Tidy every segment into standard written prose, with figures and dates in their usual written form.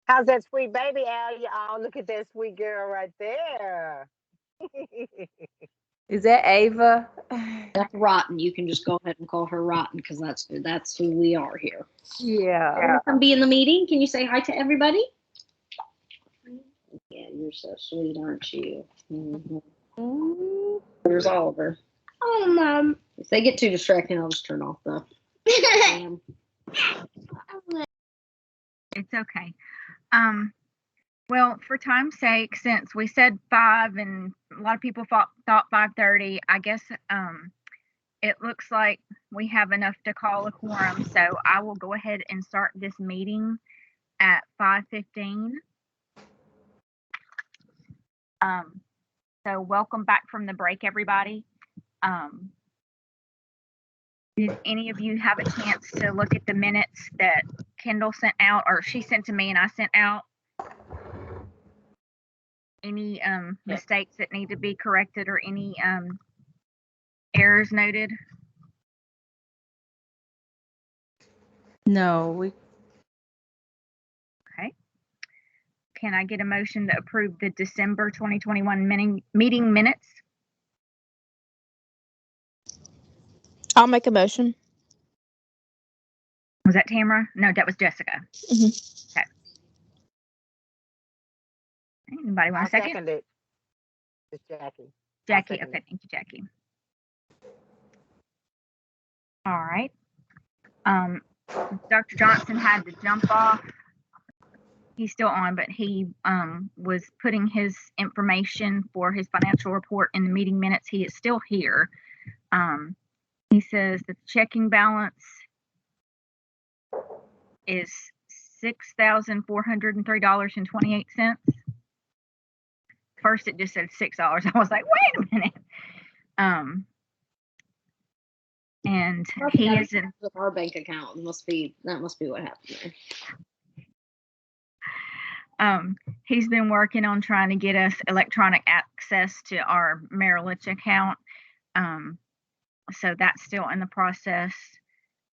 How's that sweet baby, Al? Oh, look at that sweet girl right there. Is that Ava? That's Rotten. You can just go ahead and call her Rotten because that's who we are here. Yeah. Yeah. Come be in the meeting. Can you say hi to everybody? Yeah, you're so sweet, aren't you? Mm-hmm. Mm. There's Oliver. Oh, Mom. If they get too distracting, I'll just turn off the cam. It's okay. Well, for time's sake, since we said 5 and a lot of people thought 5:30, I guess it looks like we have enough to call a quorum. So I will go ahead and start this meeting at 5:15. So welcome back from the break, everybody. Did any of you have a chance to look at the minutes that Kendall sent out, or she sent to me and I sent out? Any mistakes that need to be corrected or any errors noted? No, we. Okay. Can I get a motion to approve the December 2021 meeting minutes? I'll make a motion. Was that Tamara? No, that was Jessica. Mm-hmm. Okay. Anybody want I a second? second it. It's Jackie. Jackie. second Okay, it. thank you, Jackie. All right. Dr. Johnson had to jump off. He's still on, but he was putting his information for his financial report in the meeting minutes. He is still here. He says that the checking balance is $6,403.28. First, it just said $6. I was like, wait a minute. And he is in with our bank account. That must be what happened there. He's been working on trying to get us electronic access to our Merrill Lynch account. So that's still in the process.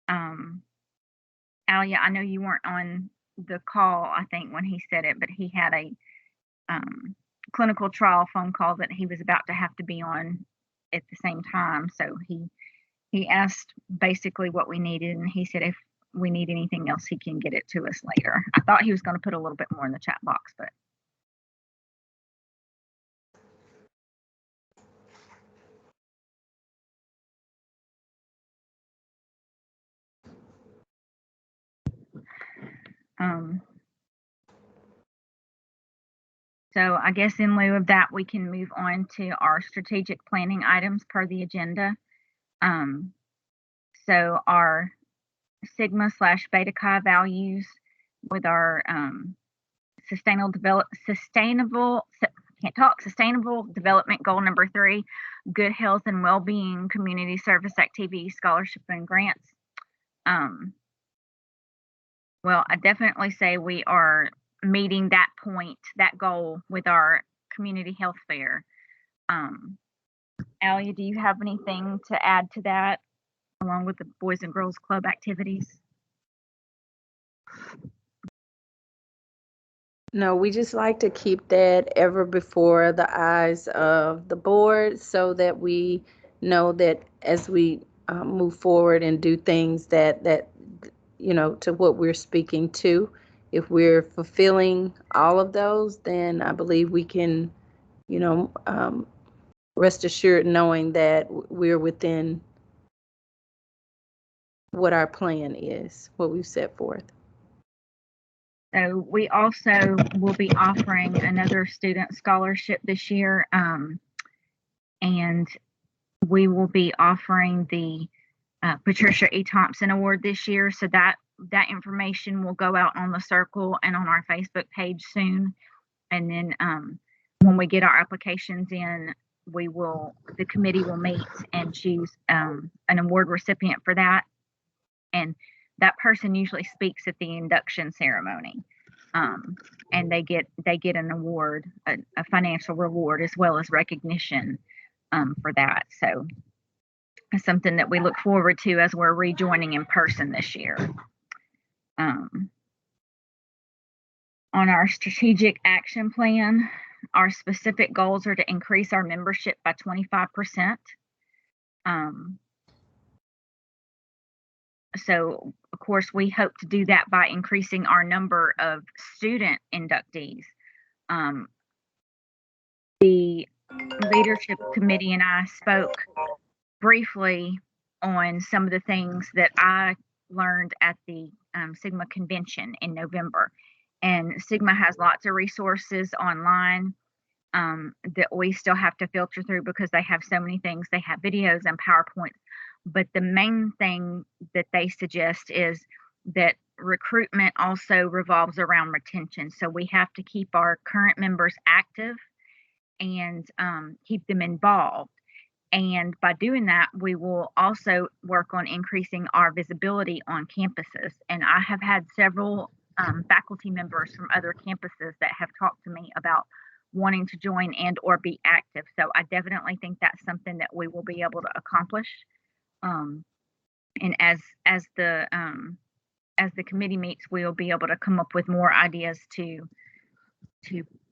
Alia, I know you weren't on the call, I think, when he said it, but he had a clinical trial phone call that he was about to have to be on at the same time. So he asked basically what we needed, and he said if we need anything else, he can get it to us later. I thought he was going to put a little bit more in the chat box, but so I guess in lieu of that, we can move on to our strategic planning items per the agenda. So our Sigma/Beta Chi values with our sustainable development goal number 3, good health and well-being, community service activities, scholarship and grants. Well, I definitely say we are meeting that point, that goal with our community health fair. Alia, do you have anything to add to that, along with the Boys and Girls Club activities? No, we just like to keep that ever before the eyes of the board so that we know that as we move forward and do things that to what we're speaking to, if we're fulfilling all of those, then I believe we can, rest assured knowing that we're within what our plan is, what we've set forth. So we also will be offering another student scholarship this year, and we will be offering the Patricia E. Thompson Award this year. So that information will go out on the circle and on our Facebook page soon. And then when we get our applications in, the committee will meet and choose an award recipient for that. And that person usually speaks at the induction ceremony. And they get an award, a financial reward, as well as recognition for that. So it's something that we look forward to as we're rejoining in person this year. On our strategic action plan, our specific goals are to increase our membership by 25%. So, of course, we hope to do that by increasing our number of student inductees. The leadership committee and I spoke briefly on some of the things that I learned at the Sigma convention in November. And Sigma has lots of resources online that we still have to filter through because they have so many things. They have videos and PowerPoints. But the main thing that they suggest is that recruitment also revolves around retention. So we have to keep our current members active and keep them involved. And by doing that, we will also work on increasing our visibility on campuses. And I have had several faculty members from other campuses that have talked to me about wanting to join and or be active. So I definitely think that's something that we will be able to accomplish. And as the committee meets, we will be able to come up with more ideas to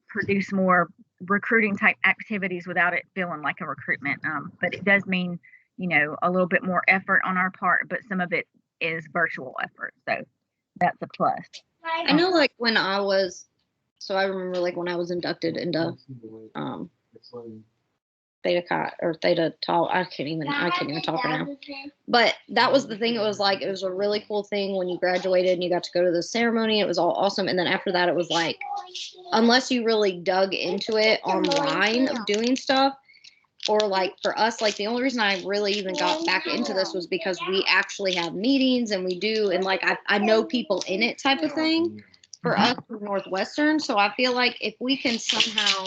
produce more recruiting type activities without it feeling like a recruitment. But it does mean, a little bit more effort on our part, but some of it is virtual effort. So that's a plus. I know, like when I was, I remember like when I was inducted into Theta Chi or Theta Tau. I can't even talk right now. But that was the thing. It was a really cool thing when you graduated and you got to go to the ceremony. It was all awesome. And then after that, it was like, unless you really dug into it online of doing stuff, or like for us, like the only reason I really even got back into this was because we actually have meetings and we do, and like I know people in it type of thing for us for Northwestern. So I feel like if we can somehow,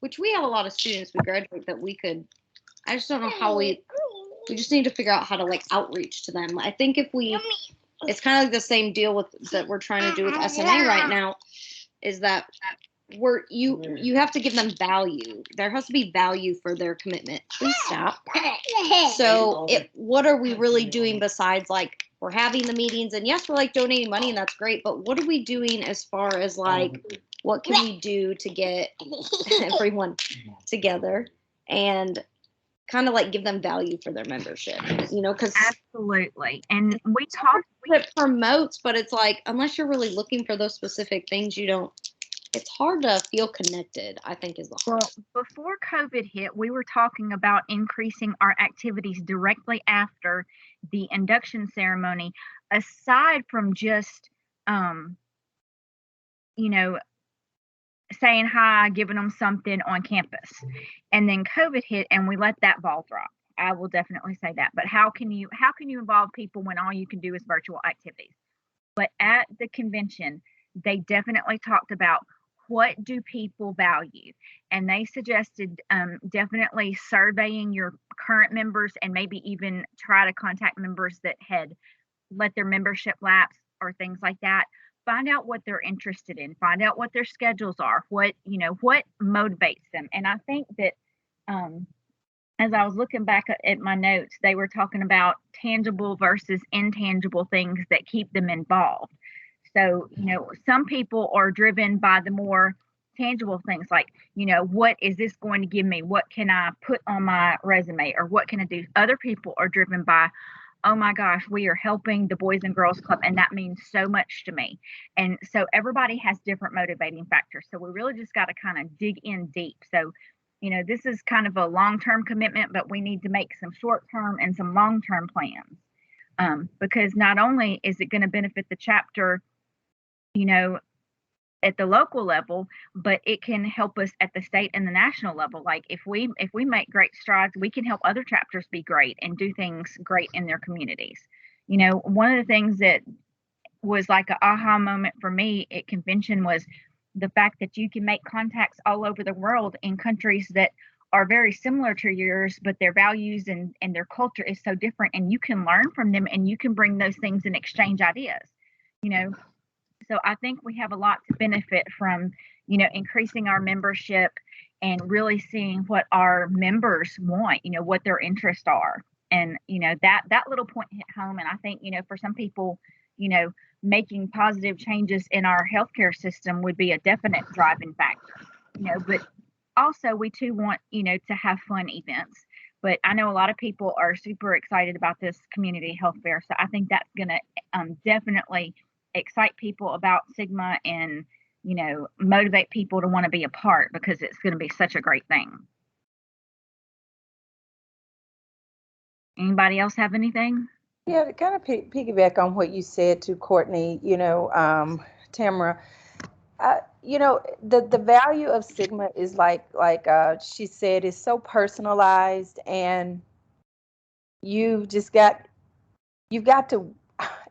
which we have a lot of students we graduate that we could, I just don't know how we just need to figure out how to like outreach to them. I think if we, it's kind of like the same deal with that we're trying to do with SMA right now, is that you have to give them value. There has to be value for their commitment. Please stop. So what are we really doing besides like we're having the meetings, and yes, we're like donating money and that's great, but what are we doing as far as like what can we do to get everyone together and kind of like give them value for their membership, because absolutely. And we talked, it promotes, but it's like unless you're really looking for those specific things, it's hard to feel connected, I think is the hard. Well, before COVID hit, we were talking about increasing our activities directly after the induction ceremony, aside from just, saying hi, giving them something on campus. And then COVID hit and we let that ball drop. I will definitely say that. But how can you involve people when all you can do is virtual activities? But at the convention, they definitely talked about what do people value, and they suggested definitely surveying your current members and maybe even try to contact members that had let their membership lapse or things like that. Find out what they're interested in, find out what their schedules are, what motivates them. And I think that as I was looking back at my notes, they were talking about tangible versus intangible things that keep them involved. So, some people are driven by the more tangible things like, what is this going to give me? What can I put on my resume, or what can I do? Other people are driven by, oh my gosh, we are helping the Boys and Girls Club, and that means so much to me. And so everybody has different motivating factors. So we really just got to kind of dig in deep. So, this is kind of a long-term commitment, but we need to make some short-term and some long-term plans, because not only is it going to benefit the chapter, at the local level, but it can help us at the state and the national level. Like if we make great strides, we can help other chapters be great and do things great in their communities. One of the things that was like an aha moment for me at convention was the fact that you can make contacts all over the world in countries that are very similar to yours, but their values and their culture is so different, and you can learn from them and you can bring those things and exchange ideas. So I think we have a lot to benefit from, increasing our membership and really seeing what our members want, what their interests are. And, that little point hit home. And I think, for some people, making positive changes in our healthcare system would be a definite driving factor. But also we too want, to have fun events. But I know a lot of people are super excited about this community health fair. So I think that's going to definitely excite people about Sigma and, motivate people to want to be a part, because it's going to be such a great thing. Anybody else have anything? Yeah, to kind of piggyback on what you said to Courtney, Tamara, the value of Sigma is like she said, is so personalized, and you've just you've got to,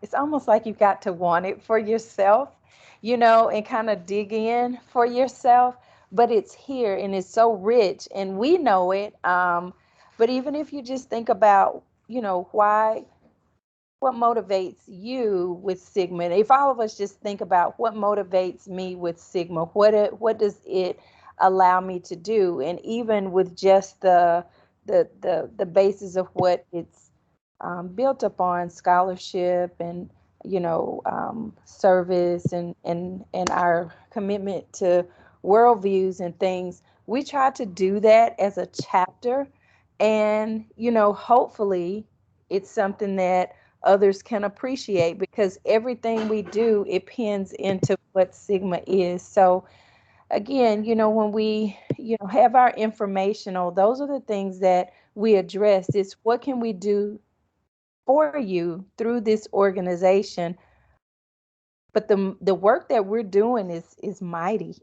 it's almost like you've got to want it for yourself, and kind of dig in for yourself. But it's here and it's so rich and we know it. But even if you just think about, why, what motivates you with Sigma? If all of us just think about what motivates me with Sigma, what does it allow me to do? And even with just the basis of what it's built upon, scholarship and service and our commitment to worldviews and things, we try to do that as a chapter, and hopefully it's something that others can appreciate, because everything we do, it pins into what Sigma is. So again, when we have our informational, those are the things that we address. Is what can we do for you through this organization? But the work that we're doing is mighty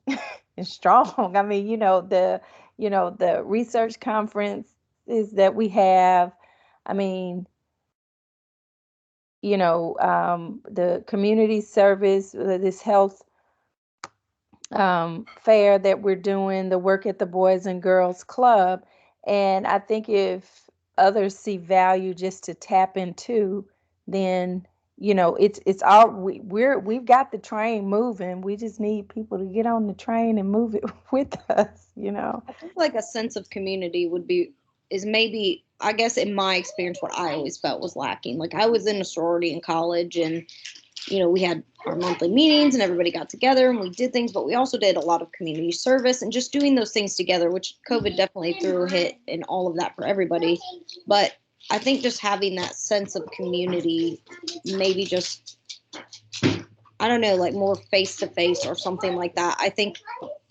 and strong. I mean, the research conferences that we have. I mean, the community service, this health fair that we're doing, the work at the Boys and Girls Club. And I think if others see value just to tap into, then it's all we've got the train moving. We just need people to get on the train and move it with us. I think like a sense of community is maybe, I guess in my experience, what I always felt was lacking. Like I was in a sorority in college, and we had our monthly meetings and everybody got together and we did things, but we also did a lot of community service and just doing those things together, which COVID definitely threw a hit in all of that for everybody. But I think just having that sense of community, maybe just, I don't know, like more face to face or something like that. I think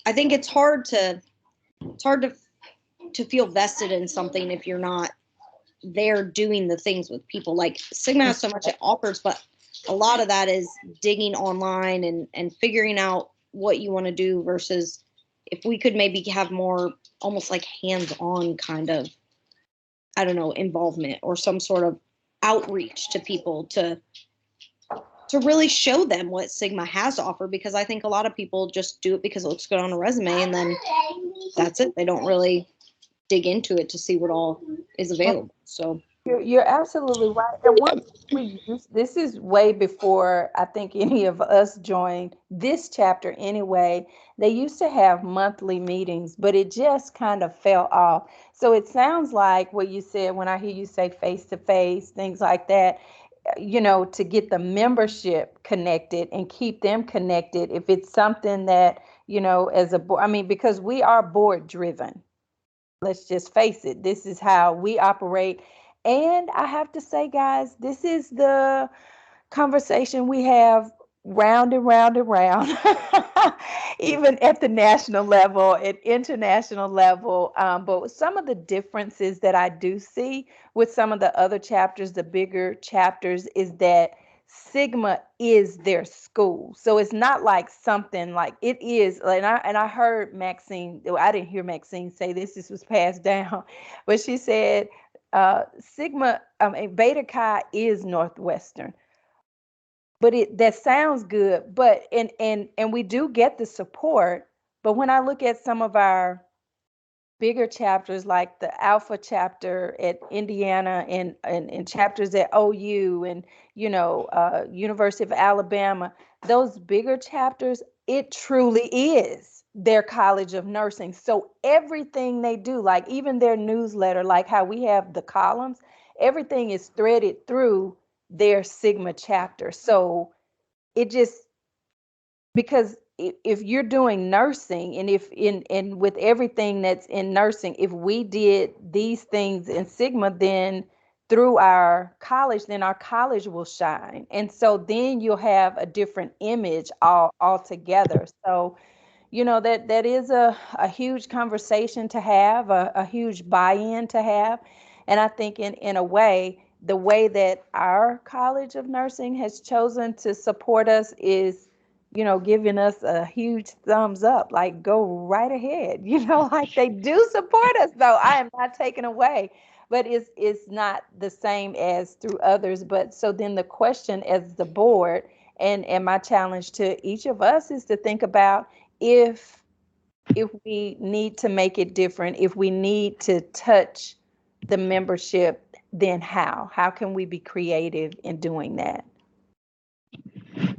it's hard to feel vested in something if you're not there doing the things with people. Like Sigma has so much it offers, but a lot of that is digging online and figuring out what you want to do, versus if we could maybe have more almost like hands-on kind of, I don't know, involvement or some sort of outreach to people to really show them what Sigma has to offer, because I think a lot of people just do it because it looks good on a resume and then that's it. They don't really dig into it to see what all is available. So you're absolutely right. And one we use, this is way before I think any of us joined this chapter anyway. They used to have monthly meetings, but it just kind of fell off. So it sounds like what you said when I hear you say face to face, things like that, to get the membership connected and keep them connected. If it's something that, as a board, I mean, because we are board driven. Let's just face it, this is how we operate. And I have to say, guys, this is the conversation we have round and round and round, even at the national level, at international level. But some of the differences that I do see with some of the other chapters, the bigger chapters, is that Sigma is their school. So it's not like something like it is. And I heard Maxine, I didn't hear Maxine say this was passed down, but she said Sigma, Beta Chi is Northwestern. But that sounds good, but and we do get the support. But when I look at some of our bigger chapters, like the Alpha chapter at Indiana and chapters at OU and University of Alabama, those bigger chapters, it truly is their College of Nursing. So everything they do, like even their newsletter, like how we have the columns, everything is threaded through their Sigma chapter. So it just, because if you're doing nursing, and if in with everything that's in nursing, if we did these things in Sigma, then through our college, then our college will shine. And so then you'll have a different image altogether. So that is a huge conversation to have, a huge buy-in to have. And I think in a way, the way that our College of Nursing has chosen to support us is, giving us a huge thumbs up, like go right ahead. Like they do support us, though. I am not taken away, but it's not the same as through others. But so then the question as the board, and my challenge to each of us is to think about, if we need to make it different, if we need to touch the membership, then how can we be creative in doing that?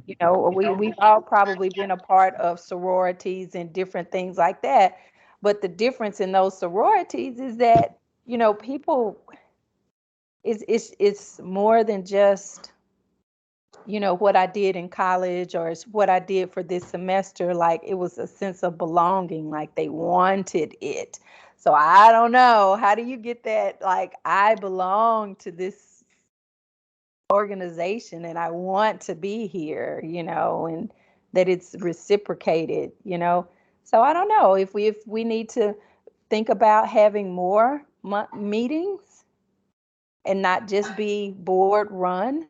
We've all probably been a part of sororities and different things like that, but the difference in those sororities is that people, it's more than just what I did in college, or it's what I did for this semester. Like, it was a sense of belonging, like they wanted it. So I don't know, how do you get that, like, I belong to this organization and I want to be here, and that it's reciprocated. So I don't know if we need to think about having more meetings and not just be board run.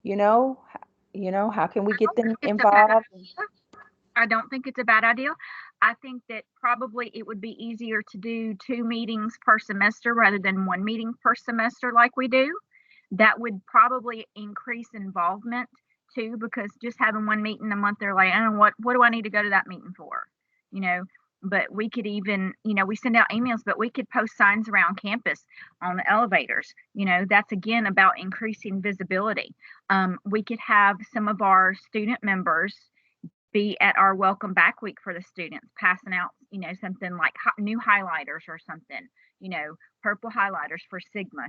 you know how can we get them It's a bad involved? idea. I don't think it's a bad idea. I think that probably it would be easier to do 2 meetings per semester rather than 1 meeting per semester like we do. That would probably increase involvement too, because just having 1 meeting a month, they're like, oh, what do I need to go to that meeting for? You know, but we could even, we send out emails, but we could post signs around campus on the elevators. That's again about increasing visibility. We could have some of our student members be at our welcome back week for the students, passing out, something like new highlighters or something, purple highlighters for Sigma,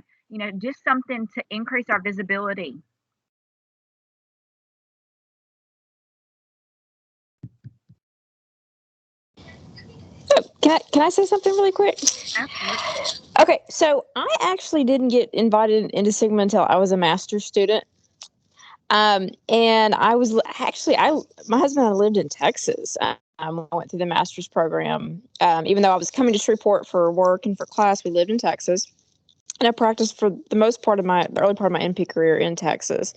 just something to increase our visibility. Can I say something really quick? Absolutely. Okay, so I actually didn't get invited into Sigma until I was a master's student. And I was actually, my husband and I lived in Texas. I went through the master's program. Even though I was coming to Shreveport for work and for class, we lived in Texas. And I practiced for the most part of the early part of my NP career in Texas.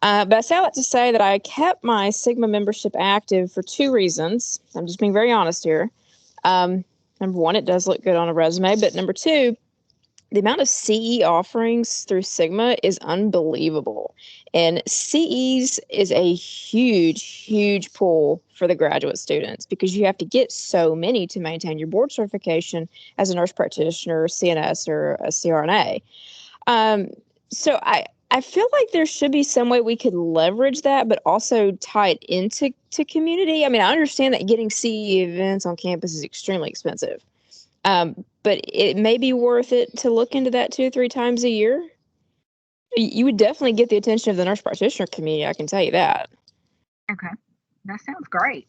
But I say all that to say that I kept my Sigma membership active for 2 reasons. I'm just being very honest here. Number one, it does look good on a resume. But number two, the amount of CE offerings through Sigma is unbelievable. And CEs is a huge, huge pull for the graduate students, because you have to get so many to maintain your board certification as a nurse practitioner, CNS, or a CRNA. So I feel like there should be some way we could leverage that, but also tie it into community. I mean, I understand that getting CE events on campus is extremely expensive. But it may be worth it to look into that 2 or 3 times a year. You would definitely get the attention of the nurse practitioner community, I can tell you that. Okay. That sounds great.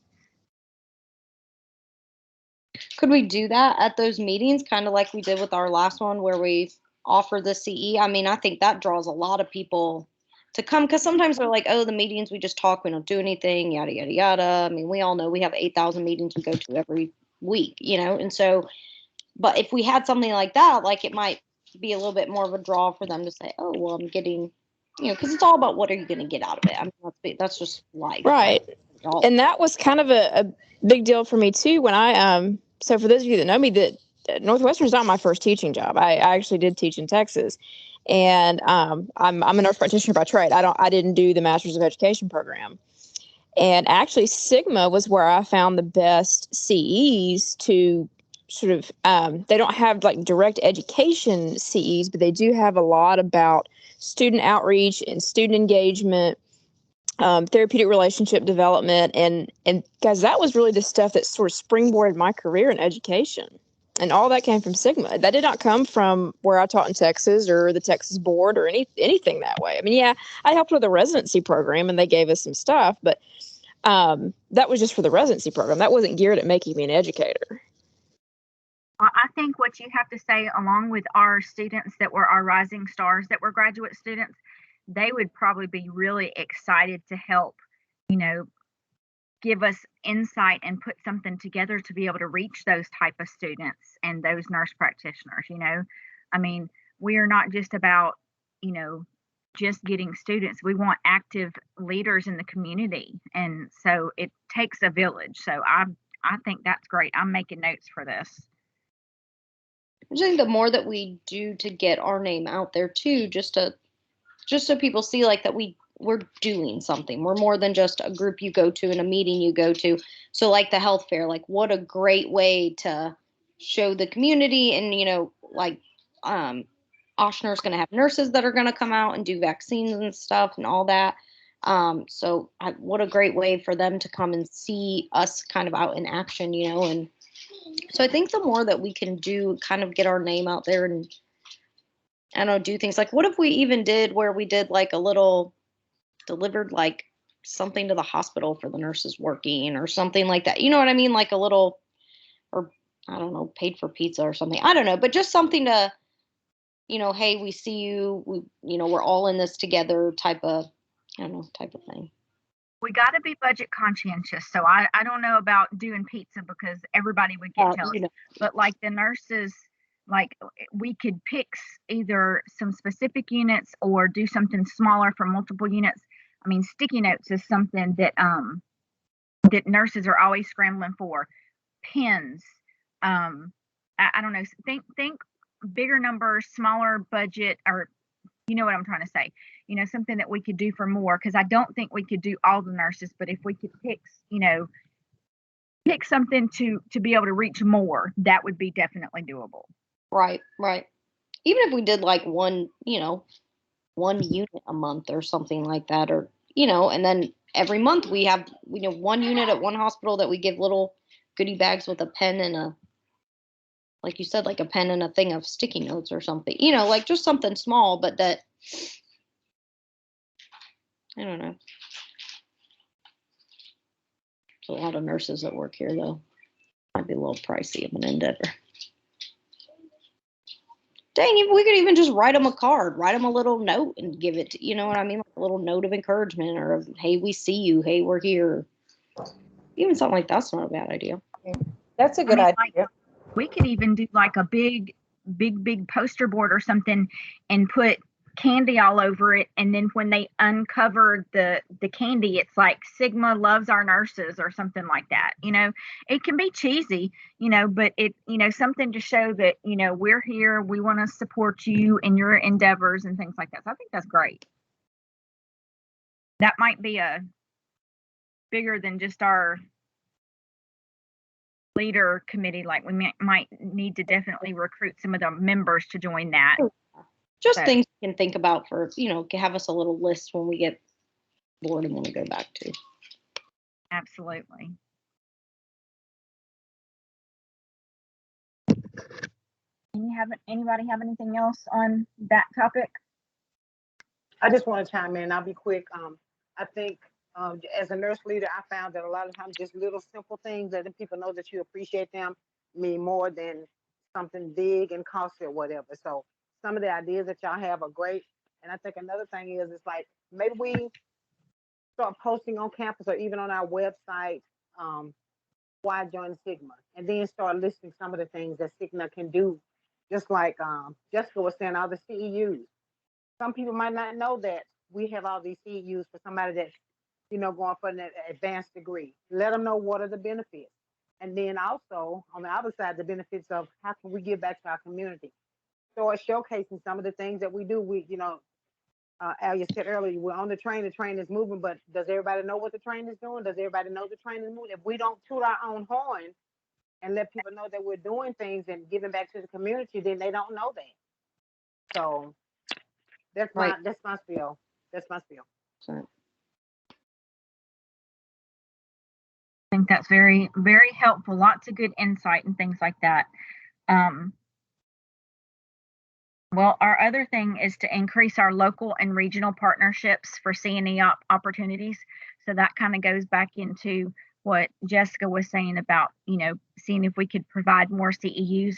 Could we do that at those meetings, kind of like we did with our last one where we offer the CE? I mean, I think that draws a lot of people to come, because sometimes they're like, oh, the meetings, we just talk, we don't do anything, yada, yada, yada. I mean, we all know we have 8,000 meetings we go to every week, and so, but if we had something like that, like, it might be a little bit more of a draw for them to say, oh, well, I'm getting, because it's all about what are you going to get out of it. I mean, that's just life. Right. And that was kind of a big deal for me too when so for those of you that know me, that Northwestern is not my first teaching job. I actually did teach in Texas, and I'm a nurse practitioner by trade. I didn't do the Master's of Education program. And actually, Sigma was where I found the best CEs to sort of, they don't have like direct education CEs, but they do have a lot about student outreach and student engagement, therapeutic relationship development. And guys, that was really the stuff that sort of springboarded my career in education. And all that came from Sigma. That did not come from where I taught in Texas or the Texas board or anything that way. I mean, yeah, I helped with a residency program and they gave us some stuff, but that was just for the residency program. That wasn't geared at making me an educator. I think what you have to say, along with our students that were our rising stars that were graduate students, they would probably be really excited to help, you know, give us insight and put something together to be able to reach those type of students and those nurse practitioners. I mean, we are not just about, just getting students. We want active leaders in the community, and so it takes a village. So I think that's great. I'm making notes for this. I think the more that we do to get our name out there too, just so people see like that we're doing something. We're more than just a group you go to and a meeting you go to. So like the health fair, like what a great way to show the community. And like Ochsner's going to have nurses that are going to come out and do vaccines and stuff and all that. So what a great way for them to come and see us kind of out in action, and so I think the more that we can do, kind of get our name out there and I don't know, do things like, what if we even did where we did like a little delivered like something to the hospital for the nurses working or something like that. You know what I mean? Like a little, or I don't know, paid for pizza or something. I don't know, but just something to, hey, we see you, we're all in this together type of thing. We got to be budget conscientious. So I don't know about doing pizza because everybody would get jealous. But like the nurses, like we could pick either some specific units or do something smaller for multiple units. I mean, sticky notes is something that that nurses are always scrambling for. Pens. I don't know. Think bigger numbers, smaller budget, or you know what I'm trying to say. Something that we could do for more, because I don't think we could do all the nurses, but if we could pick something to be able to reach more, that would be definitely doable. Right. Even if we did like one unit a month or something like that, or and then every month we have one unit at one hospital that we give little goodie bags with a pen and like you said, like a pen and a thing of sticky notes or something, like just something small, but that, I don't know. There's a lot of nurses that work here though. Might be a little pricey of an endeavor. Dang, if we could even just write them a card, write them a little note and give it to, you know what I mean? Like a little note of encouragement or of, hey, we see you. Hey, we're here. Even something like that's not a bad idea. That's a good idea. Like, we could even do like a big poster board or something and put candy all over it, and then when they uncover the candy, it's like Sigma loves our nurses or something like that. It can be cheesy, but it something to show that we're here, we want to support you in your endeavors and things like that. So I think that's great. That might be a bigger than just our leader committee. Like we might need to definitely recruit some of the members to join that. Just things you can think about for, have us a little list when we get bored and want to go back to. Absolutely. Anybody have anything else on that topic? I just want to chime in. I'll be quick. I think as a nurse leader, I found that a lot of times just little simple things that people know that you appreciate them mean more than something big and costly or whatever. So some of the ideas that y'all have are great. And I think another thing is it's like maybe we start posting on campus or even on our website why join Sigma, and then start listing some of the things that Sigma can do. Just like Jessica was saying, all the CEUs. Some people might not know that we have all these CEUs for somebody that's going for an advanced degree. Let them know what are the benefits, and then also on the other side, the benefits of how can we give back to our community. So showcasing some of the things that we do. Alia said earlier, we're on the train is moving, but does everybody know what the train is doing? Does everybody know the train is moving? If we don't toot our own horn and let people know that we're doing things and giving back to the community, then they don't know that. So that's my spiel. That's my spiel. So. I think that's very, very helpful. Lots of good insight and things like that. Um, well, our other thing is to increase our local and regional partnerships for C&E opportunities. So that kind of goes back into what Jessica was saying about, seeing if we could provide more CEUs.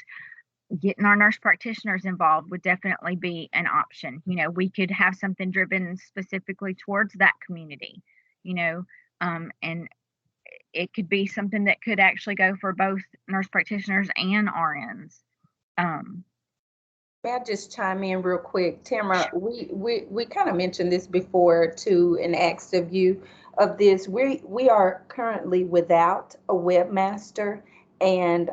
Getting our nurse practitioners involved would definitely be an option. We could have something driven specifically towards that community, and it could be something that could actually go for both nurse practitioners and RNs. May I just chime in real quick? Tamara, we kind of mentioned this before too and asked of you of this. We are currently without a webmaster, and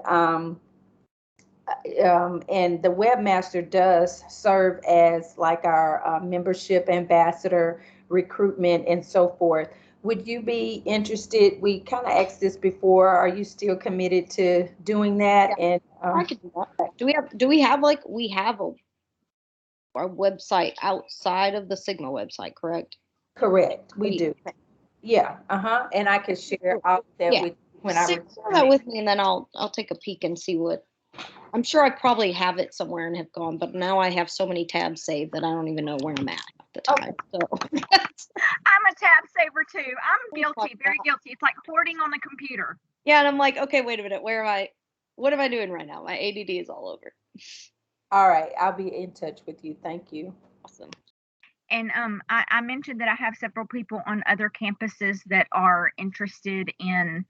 the webmaster does serve as like our membership ambassador, recruitment, and so forth. Would you be interested? We kind of asked this before. Are you still committed to doing that? Yeah, And I could do that. Do we have our website outside of the Sigma website, correct? correct, we do. Yeah, and I could share all of that with you when I share return that it. with me, and then I'll take a peek and see what. I'm sure I probably have it somewhere and have gone, but now I have so many tabs saved that I don't even know where I'm at the time. So I'm a tab saver too. I'm guilty, very guilty. It's like hoarding on the computer. yeah, and I'm like, okay, wait a minute, where am I? What am I doing right now? My ADD is all over. All right, I'll be in touch with you. Thank you. Awesome. And I mentioned that I have several people on other campuses that are interested in,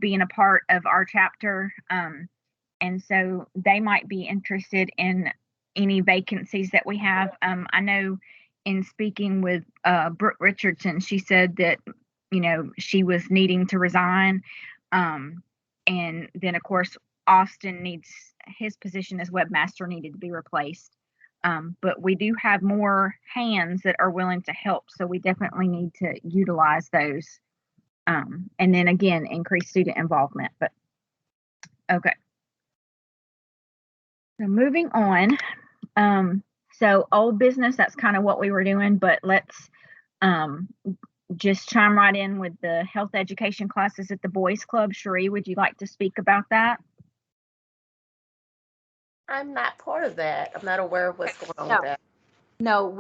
being a part of our chapter. And so they might be interested in any vacancies that we have. I know in speaking with Brooke Richardson, she said that, she was needing to resign. And then, of course, Austin his position as webmaster needed to be replaced. But we do have more hands that are willing to help. So we definitely need to utilize those. And then again, increase student involvement. But okay. So moving on. So old business, that's kind of what we were doing, but let's just chime right in with the health education classes at the Boys Club. Cherie, would you like to speak about that? I'm not part of that. I'm not aware of what's going on with that. No,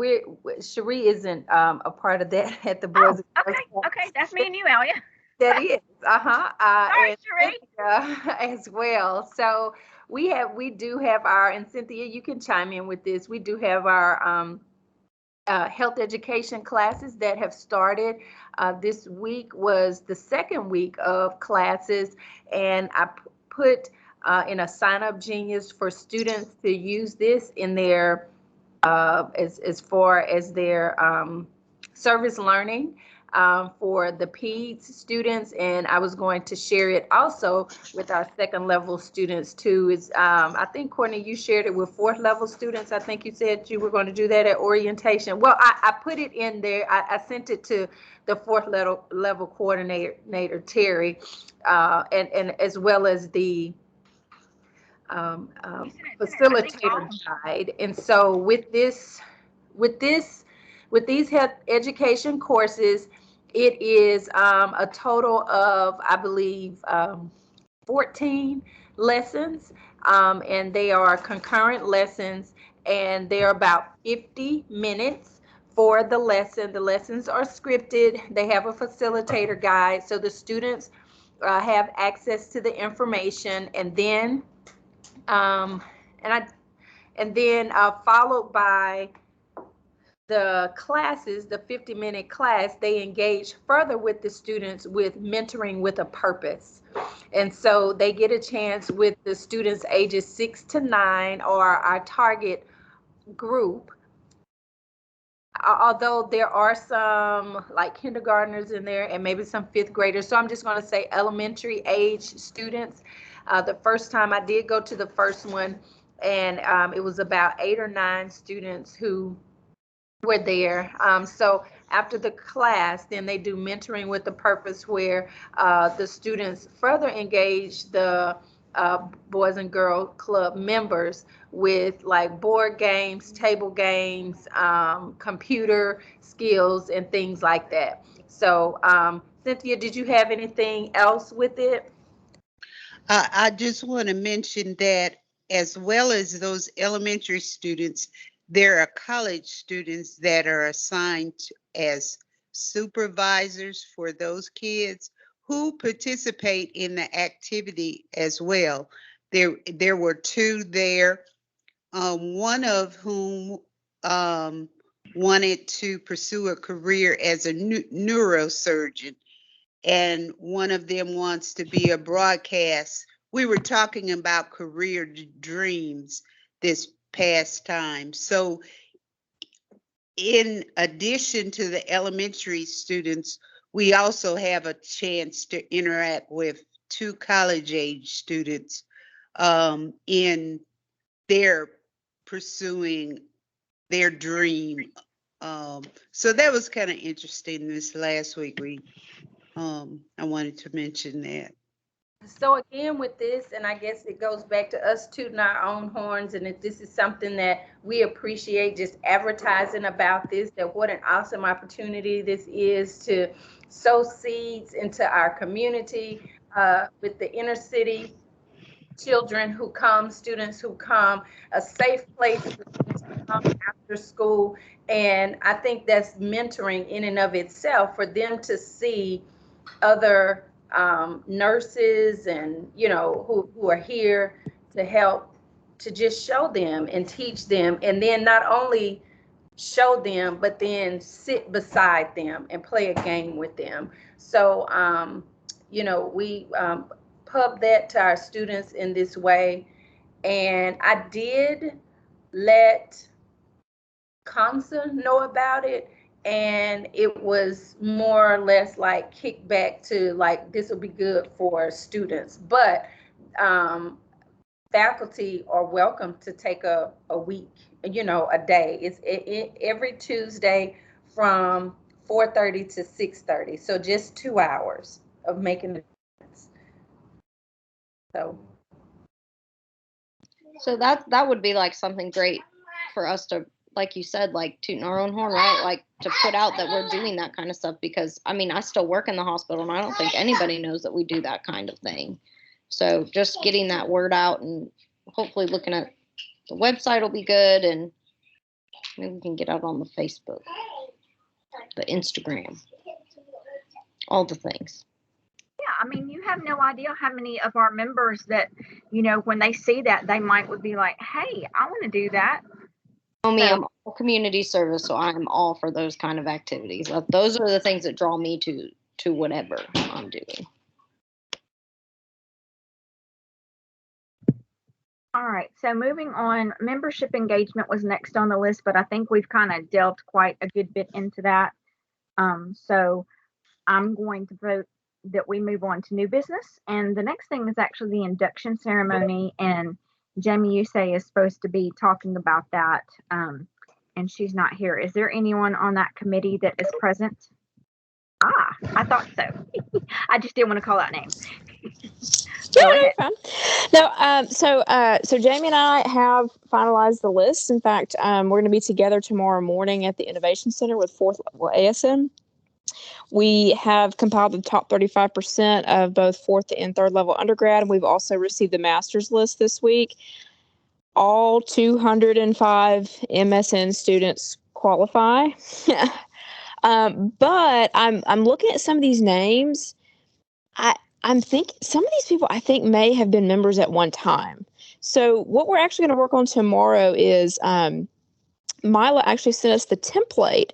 Cherie isn't a part of that at the Boys. Okay, that's me and you, Alia. That is, Sorry, Cherie. As well. So we do have our, and Cynthia, you can chime in with this. We do have our health education classes that have started. This week was the second week of classes, and I put in a sign up genius for students to use this in their as far as their service learning for the PEDS students, and I was going to share it also with our second level students too. Is I think, Courtney, you shared it with fourth level students. I think you said you were going to do that at orientation. Well, I put it in there. I sent it to the fourth level coordinator, Terry, and as well as the facilitator guide. And so with these health education courses, it is a total of, I believe, 14 lessons, and they are concurrent lessons, and they're about 50 minutes for the lesson. The lessons are scripted. They have a facilitator guide, so the students have access to the information, and then followed by the classes, the 50-minute class, they engage further with the students with mentoring with a purpose. And so they get a chance with the students ages 6 to 9, or our target group. Although there are some like kindergartners in there and maybe some fifth graders. So I'm just going to say elementary age students. The first time I did go to the first one, and it was about 8 or 9 students who were there. So after the class, then they do mentoring with a purpose, where the students further engage the Boys and Girl Club members with like board games, table games, computer skills, and things like that. So Cynthia, did you have anything else with it? I just want to mention that as well as those elementary students, there are college students that are assigned as supervisors for those kids who participate in the activity as well. There were two there, one of whom wanted to pursue a career as a neurosurgeon, and one of them wants to be a broadcast. We were talking about career dreams this past time. So in addition to the elementary students, we also have a chance to interact with two college age students in their pursuing their dream. So that was kind of interesting this last week. I wanted to mention that. So again, with this, and I guess it goes back to us tooting our own horns, and if this is something that we appreciate, just advertising about this, that what an awesome opportunity this is to sow seeds into our community, with the inner city children who come, students who come, a safe place for them to come after school. And I think that's mentoring in and of itself, for them to see other nurses and, you know, who are here to help, to just show them and teach them, and then not only show them, but then sit beside them and play a game with them. So you know, we pub that to our students in this way. And I did let COMSA know about it, and it was more or less like kickback to like, this will be good for students, but faculty are welcome to take a week, you know, a day. It's every Tuesday from 4:30 to 6:30, so just 2 hours of making a difference. So that would be like something great for us to, like you said, like tooting our own horn, right? Like to put out that we're doing that kind of stuff, because I mean, I still work in the hospital and I don't think anybody knows that we do that kind of thing. So just getting that word out, and hopefully looking at the website will be good, and maybe we can get out on the Facebook, the Instagram, all the things. Yeah, I mean, you have no idea how many of our members that, you know, when they see that, they might would be like, hey, I want to do that. Me, I'm all community service, so I'm all for those kind of activities. Those are the things that draw me to whatever I'm doing. All right, so moving on, membership engagement was next on the list, but I think we've kind of delved quite a good bit into that. So I'm going to vote that we move on to new business. And the next thing is actually the induction ceremony. And Jamie, you say is supposed to be talking about that, and she's not here. Is there anyone on that committee that is present? I thought so. I just didn't want to call out names. Go ahead. Fine. No, so Jamie and I have finalized the list. In fact, we're going to be together tomorrow morning at the Innovation Center with fourth level ASN. We have compiled the top 35% of both fourth and third level undergrad, and we've also received the master's list this week. All 205 MSN students qualify. But I'm looking at some of these names. I'm thinking some of these people I think may have been members at one time. So what we're actually going to work on tomorrow is Mila actually sent us the template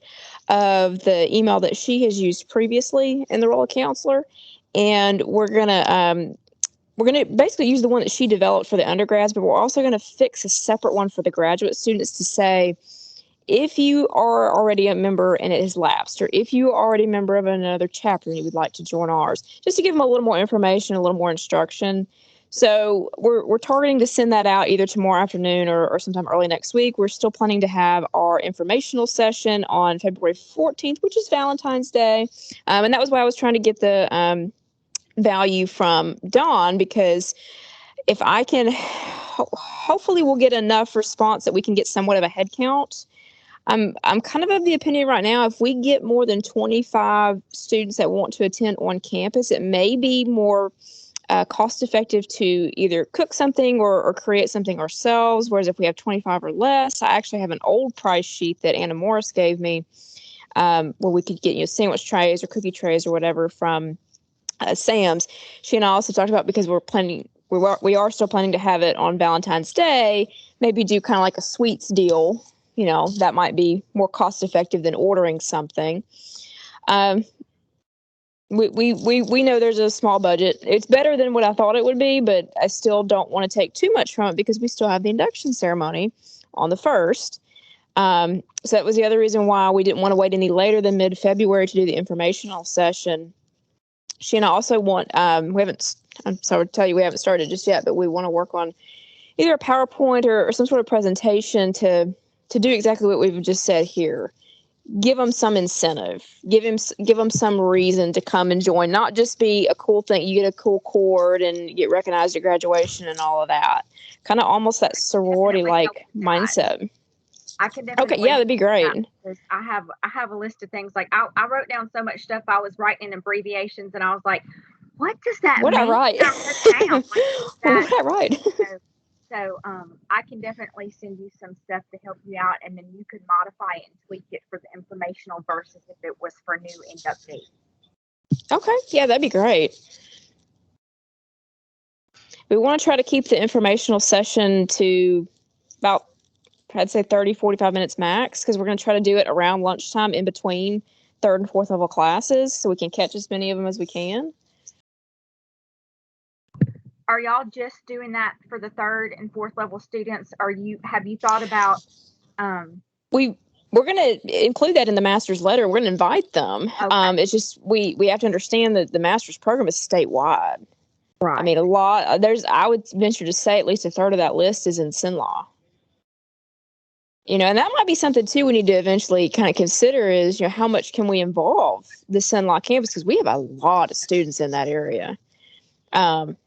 of the email that she has used previously in the role of counselor, and we're gonna basically use the one that she developed for the undergrads, but we're also going to fix a separate one for the graduate students to say, if you are already a member and it has lapsed, or if you are already a member of another chapter and you would like to join ours, just to give them a little more information, a little more instruction. So we're targeting to send that out either tomorrow afternoon or sometime early next week. We're still planning to have our informational session on February 14th, which is Valentine's Day. And that was why I was trying to get the value from Dawn, because if I can, hopefully we'll get enough response that we can get somewhat of a head count. I'm kind of the opinion right now, if we get more than 25 students that want to attend on campus, it may be more cost effective to either cook something or create something ourselves. Whereas if we have 25 or less, I actually have an old price sheet that Anna Morris gave me, where we could get, sandwich trays or cookie trays or whatever from Sam's. She and I also talked about, because we are still planning to have it on Valentine's Day, maybe do kind of like a sweets deal. That might be more cost effective than ordering something. We know there's a small budget. It's better than what I thought it would be, but I still don't want to take too much from it because we still have the induction ceremony on the 1st. So that was the other reason why we didn't want to wait any later than mid-February to do the informational session. She and I also want, I'm sorry to tell you we haven't started just yet, but we want to work on either a PowerPoint or some sort of presentation to do exactly what we've just said here. Give them some incentive, give them some reason to come and join, not just be a cool thing. You get a cool cord and you get recognized at graduation and all of that. Kind of almost that sorority-like mindset. I can definitely. Okay, yeah, that'd be great. I have a list of things. Like I wrote down so much stuff. I was writing in abbreviations, and I was like, "What does that mean?" What I write? What I write? So I can definitely send you some stuff to help you out, and then you could modify it and tweak it for the informational versus if it was for new inductees. Okay, yeah, that'd be great. We want to try to keep the informational session to about, I'd say 30, 45 minutes max, because we're going to try to do it around lunchtime in between 3rd and 4th level classes so we can catch as many of them as we can. Are y'all just doing that for the 3rd and 4th level students? Have you thought about we're going to include that in the master's letter. We're going to invite them. Okay. It's just we have to understand that the master's program is statewide. Right. I mean, I would venture to say at least a third of that list is in Cenla. And that might be something too we need to eventually kind of consider is, how much can we involve the Cenla campus? Because we have a lot of students in that area,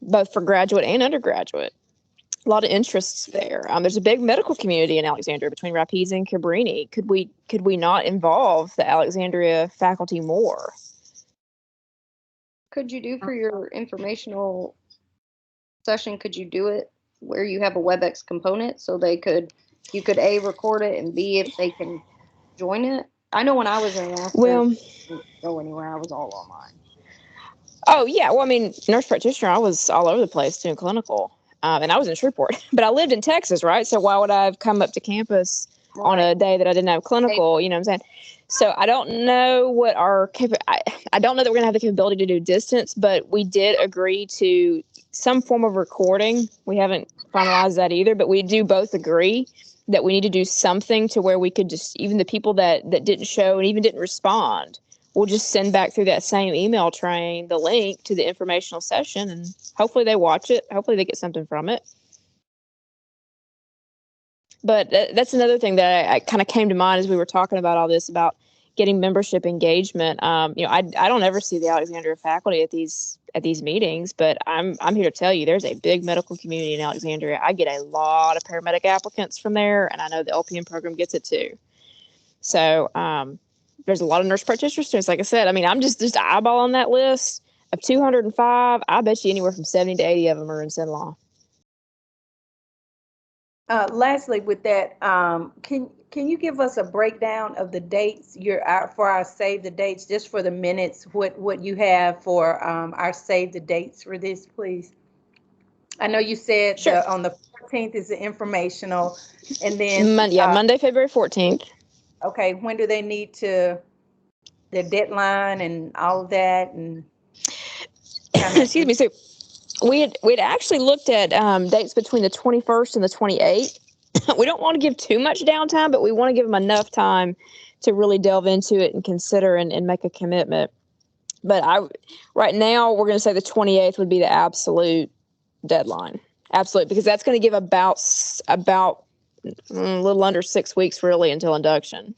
both for graduate and undergraduate. A lot of interests there. There's a big medical community in Alexandria between Rapides and Cabrini. Could we not involve the Alexandria faculty more? Could you do for your informational session? Could you do it where you have a WebEx component so you could A, record it, and B, if they can join it? I know when I was in Alaska, I didn't go anywhere. I was all online. Oh yeah, well, I mean, nurse practitioner, I was all over the place doing clinical. And I was in Shreveport, but I lived in Texas, right? So why would I have come up to campus on a day that I didn't have clinical? You know what I'm saying? So I don't know what I don't know that we're gonna have the capability to do distance, but we did agree to some form of recording. We haven't finalized that either, but we do both agree that we need to do something to where we could just, even the people that didn't show and even didn't respond, we'll just send back through that same email train the link to the informational session, and hopefully they watch it. Hopefully they get something from it. But that's another thing that I kind of came to mind as we were talking about all this, about getting membership engagement. I don't ever see the Alexandria faculty at these meetings, but I'm here to tell you there's a big medical community in Alexandria. I get a lot of paramedic applicants from there, and I know the LPN program gets it too. So there's a lot of nurse practitioner students. Like I said, I mean, I'm just eyeballing that list of 205. I bet you anywhere from 70 to 80 of them are in Cenla. Lastly, with that, can you give us a breakdown of the dates for our save the dates, just for the minutes, what you have for our save the dates for this, please? I know you said sure. On the 14th is the informational, and then Monday, February 14th. Okay, when do they need the deadline and all of that? And excuse me. So we'd actually looked at dates between the 21st and the 28th. We don't want to give too much downtime, but we want to give them enough time to really delve into it and consider and make a commitment. But right now we're going to say the 28th would be the absolute deadline. Absolute, because that's going to give about a little under 6 weeks really until induction.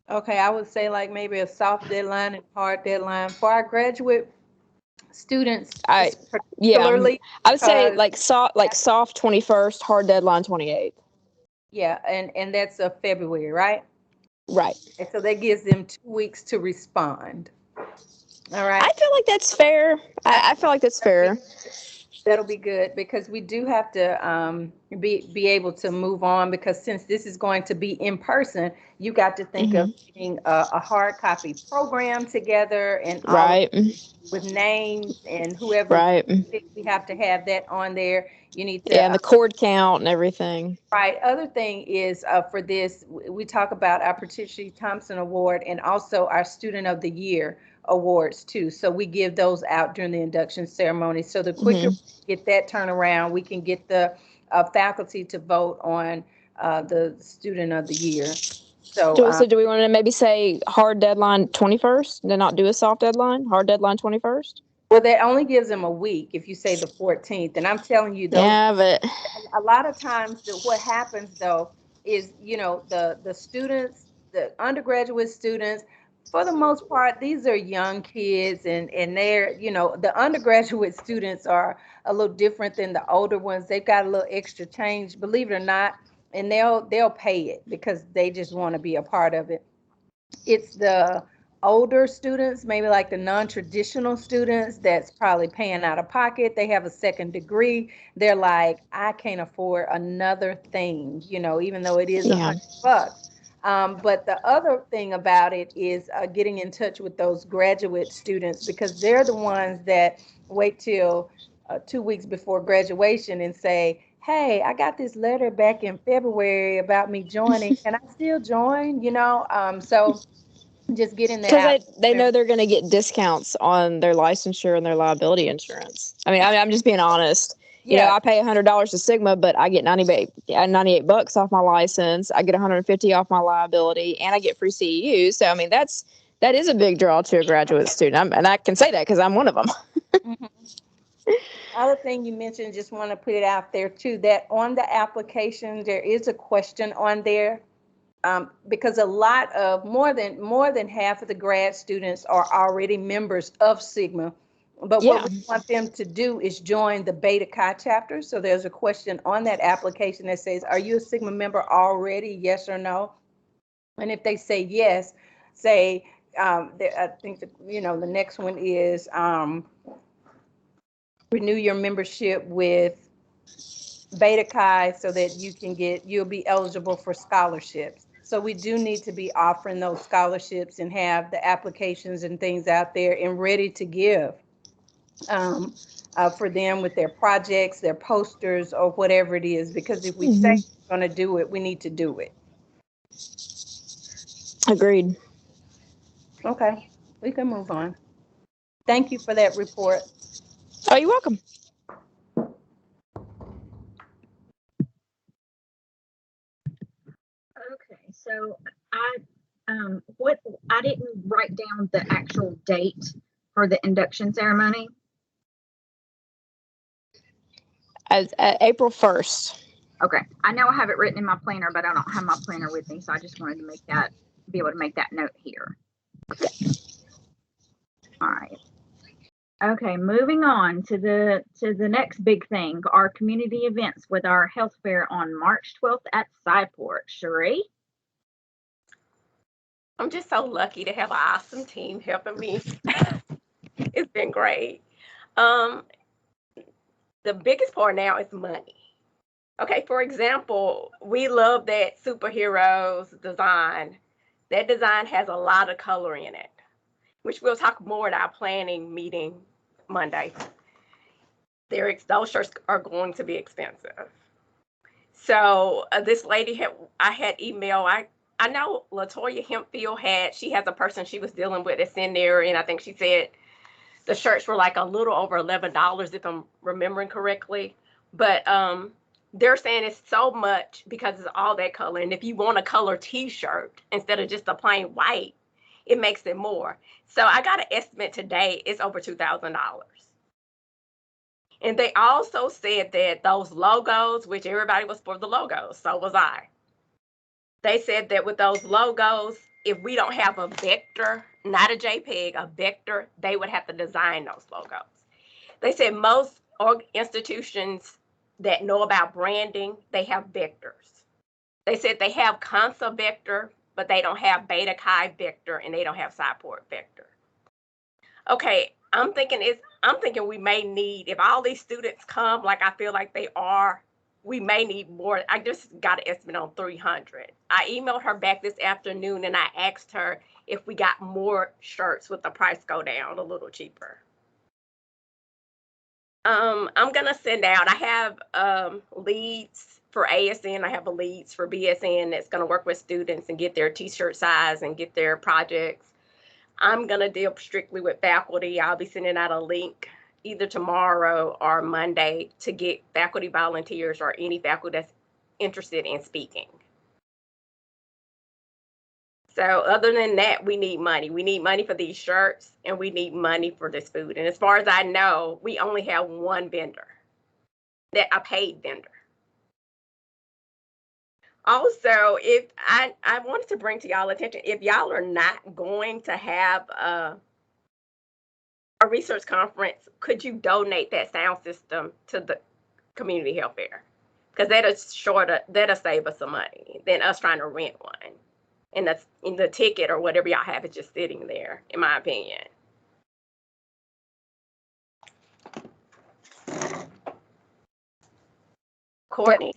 Okay, I would say like maybe a soft deadline and hard deadline for our graduate students. Particularly, I would say like soft 21st, hard deadline 28th. Yeah, and that's a February, right? Right. And so that gives them 2 weeks to respond. All right. I feel like that's fair. I feel like that's fair. That'll be good because we do have to be able to move on because since this is going to be in person, you got to think of Hmm. getting a hard copy program together and all of Right. with names and whoever Right. we have to have that on there. You need Yeah, to and the cord count and everything. right. Other thing is for this, we talk about our Patricia Thompson Award and also our Student of the Year awards too. So we give those out during the induction ceremony. So the quicker Hmm. we get that turnaround, we can get the faculty to vote on the Student of the Year. So So do we want to maybe say hard deadline 21st and then not do a soft deadline? Hard deadline 21st? well, that only gives them a week if you say the 14th. And I'm telling you, those Yeah, but a lot of times what happens though is the students, the undergraduate students, for the most part these are young kids and they're the undergraduate students are a little different than the older ones. They've got a little extra change, believe it or not, and they'll pay it because they just want to be a part of it. It's the older students, maybe like the non-traditional students that's probably paying out of pocket. They have a second degree. They're like, I can't afford another thing, even though it is yeah. $100. But the other thing about it is getting in touch with those graduate students because they're the ones that wait till 2 weeks before graduation and say, hey, I got this letter back in February about me joining. Can I still join? So just getting that Because out they there. know they're going to get discounts on their licensure and their liability insurance. I'm just being honest. Yeah, I pay $100 to Sigma, but I get 98 bucks off my license. I get 150 off my liability, and I get free CEUs. So that is a big draw to a graduate student, and I can say that because I'm one of them. mhm. Other thing you mentioned, just want to put it out there too, that on the application there is a question on there, because a lot of more than half of the grad students are already members of Sigma. But what Yeah. we want them to do is join the Beta Chi chapter. So there's a question on that application that says, are you a Sigma member already? Yes or no? And if they say yes, say, I think the next one is renew your membership with Beta Chi so that you'll be eligible for scholarships. So we do need to be offering those scholarships and have the applications and things out there and ready to give um, for them with their projects, their posters, or whatever it is. Because if we say Hmm. we're going to do it, we need to do it. Agreed. Okay, we can move on. Thank you for that report. Oh, you're welcome. Okay, so what I didn't write down the actual date for the induction ceremony. As April 1st. Okay, I know I have it written in my planner, but I don't have my planner with me, so I just wanted to be able to make that note here. All right. Okay, moving on to the next big thing, our community events with our health fair on March 12th at Cyport. Cherie? I'm just so lucky to have an awesome team helping me. It's been great. Um, the biggest part now is money. Okay, for example, we love that superheroes design. That design has a lot of color in it, which we'll talk more at our planning meeting Monday. Those shirts are going to be expensive. So this lady I had email. I know Latoya Hempfield she has a person she was dealing with that's in there, and I think she said the shirts were like a little over $11 if I'm remembering correctly. But they're saying it's so much because it's all that color, and if you want a color T-shirt instead of just a plain white, it makes it more. So I got an estimate today; it's over $2,000. And they also said that those logos, which everybody was for the logos, so was I. They said that with those logos, if we don't have a vector, not a JPEG, a vector, they would have to design those logos. They said most institutions that know about branding, they have vectors. They said they have Consa vector, but they don't have Beta Chi vector and they don't have Cyport vector. Okay, I'm thinking we may need, if all these students come like I feel like they are, we may need more. I just got an estimate on 300. I emailed her back this afternoon and I asked her if we got more shirts, would the price go down a little cheaper? I'm gonna send out, I have leads for ASN, I have a leads for BSN that's gonna work with students and get their t-shirt size and get their projects. I'm going to deal strictly with faculty. I'll be sending out a link either tomorrow or Monday to get faculty volunteers or any faculty that's interested in speaking. So other than that, we need money. We need money for these shirts and we need money for this food. And as far as I know, we only have one vendor, that a paid vendor. Also, if I wanted to bring to y'all attention, if y'all are not going to have a research conference, could you donate that sound system to the community health fair? Because that'll save us some money than us trying to rent one. And that's in the ticket or whatever y'all have is just sitting there, in my opinion. Courtney.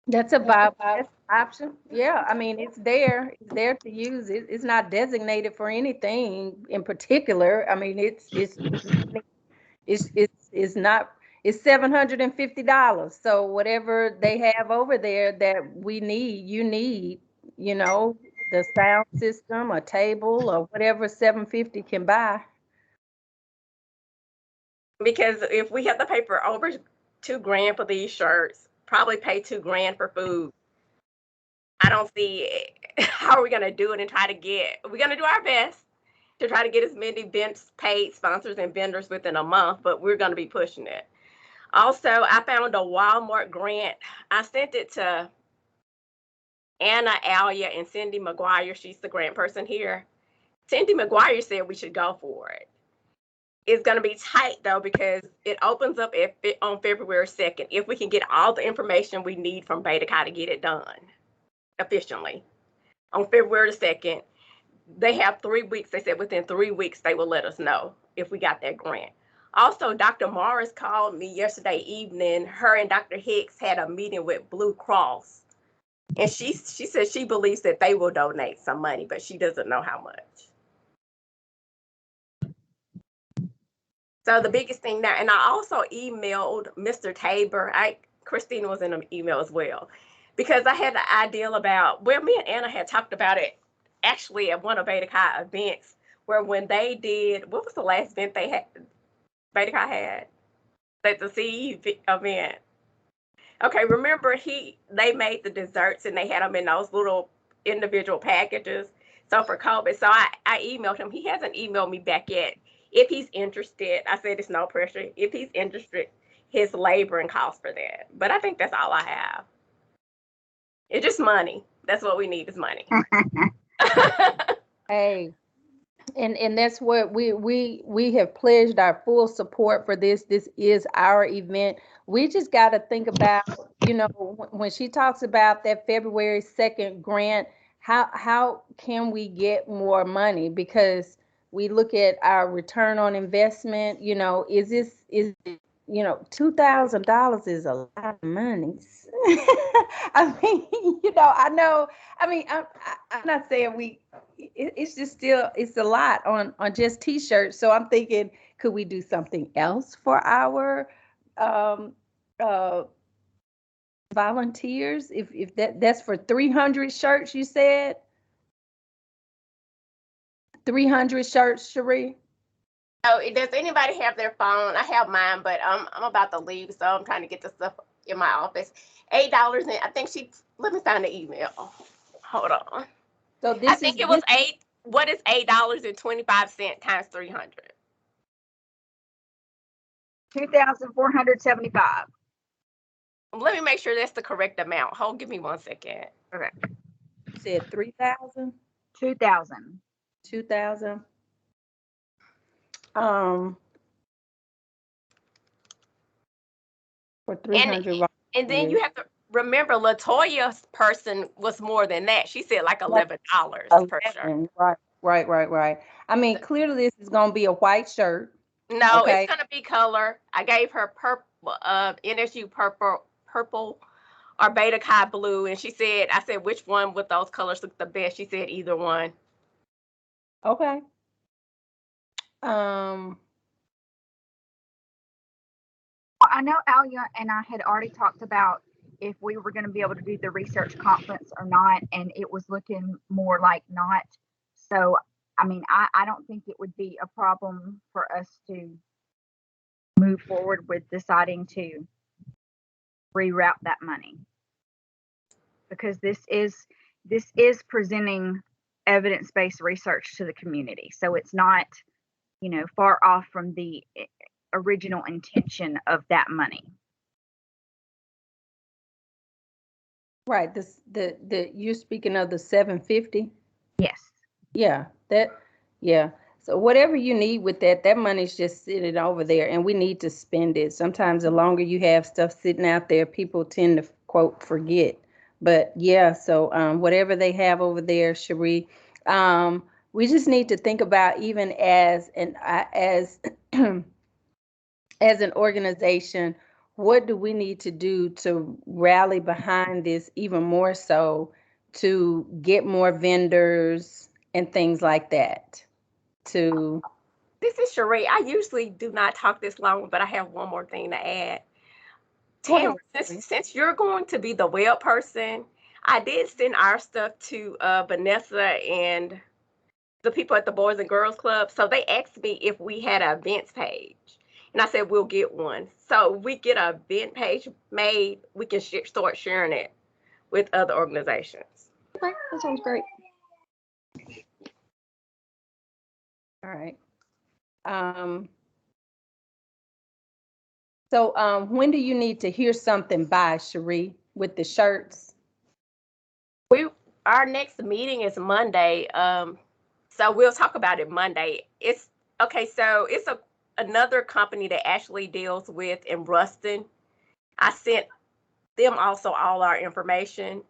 That's a viable option. Yeah, I mean, it's there. It's there to use. It's not designated for anything in particular. I mean, it's not. It's $750. So whatever they have over there that we need, you need, you know, the sound system, a table, or whatever 750 can buy. Because if we have to pay for over $2,000 for these shirts, probably pay $2,000 for food. I don't see how are we going to do it and we're going to do our best to try to get as many paid sponsors and vendors within a month, but we're going to be pushing it. Also, I found a Walmart grant. I sent it to Anna, Alia, and Cindy McGuire. She's the grant person here. Cindy McGuire said we should go for it. It's going to be tight, though, because it opens up on February 2nd. If we can get all the information we need from Beta Chi to get it done efficiently. On February 2nd, they have 3 weeks. They said within 3 weeks, they will let us know if we got that grant. Also, Dr. Morris called me yesterday evening. Her and Dr. Hicks had a meeting with Blue Cross. And she said she believes that they will donate some money, but she doesn't know how much. So the biggest thing now, and I also emailed Mr. Tabor. Christina was in an email as well, because I had the idea about, well, me and Anna had talked about it actually at one of Beta Chi events, where when they did, what was the last event they had, Beta Chi had? At the CE event. Okay, remember they made the desserts and they had them in those little individual packages. So for COVID, so I emailed him. He hasn't emailed me back yet. If he's interested, I said it's no pressure. If he's interested, his labor and cost for that. But I think that's all I have. It's just money. That's what we need is money. Hey, and that's what we have pledged our full support for this. This is our event. We just got to think about, you know, when she talks about that February 2nd grant, how can we get more money? Because we look at our return on investment, you know, you know, $2,000 is a lot of money. I mean, you know, I mean, I'm not saying it's just still, it's a lot on just t-shirts. So I'm thinking, could we do something else for our uh, volunteers? If that's for 300 shirts, you said 300 shirts, Cherie? Oh, does anybody have their phone? I have mine, but I'm about to leave, so I'm trying to get the stuff in my office. $8, and I think let me find the email. Hold on. So I think it was $8. What is $8.25 times 300? 2,475. Let me make sure that's the correct amount. Hold, give me 1 second. Okay. You said 3,000? 2,000. 2,000. For 300. And then you have to remember, Latoya's person was more than that. She said like $11 per shirt. Right. Right, right, right. I mean, clearly this is gonna be a white shirt. No, Okay. it's gonna be color. I gave her purple, NSU purple or Beta Chi blue, and I said, which one with those colors look the best? She said either one. Okay. Um, I know Alia and I had already talked about if we were going to be able to do the research conference or not, and it was looking more like not. So, I mean, I don't think it would be a problem for us to move forward with deciding to reroute that money, because this is presenting evidence-based research to the community. So it's not, far off from the original intention of that money. right. You're speaking of the 750. Yes. Yeah, yeah. So whatever you need with that money's just sitting over there, and we need to spend it. Sometimes the longer you have stuff sitting out there, people tend to quote forget. But yeah, so whatever they have over there, Cherie, we just need to think about, even as as an organization, what do we need to do to rally behind this even more so, to get more vendors and things like that? This is Cherie. I usually do not talk this long, but I have one more thing to add. Go ahead, Tamara, Cherie. since you're going to be the web person, I did send our stuff to Vanessa and the people at the Boys and Girls Club. So they asked me if we had an events page. And I said, we'll get one. So we get an event page made, we can start sharing it with other organizations. Okay, that sounds great. All right. So when do you need to hear something by, Cherie, with the shirts? Our next meeting is Monday. So we'll talk about it Monday. It's okay. So it's another company that actually deals with in Ruston. I sent them also all our information.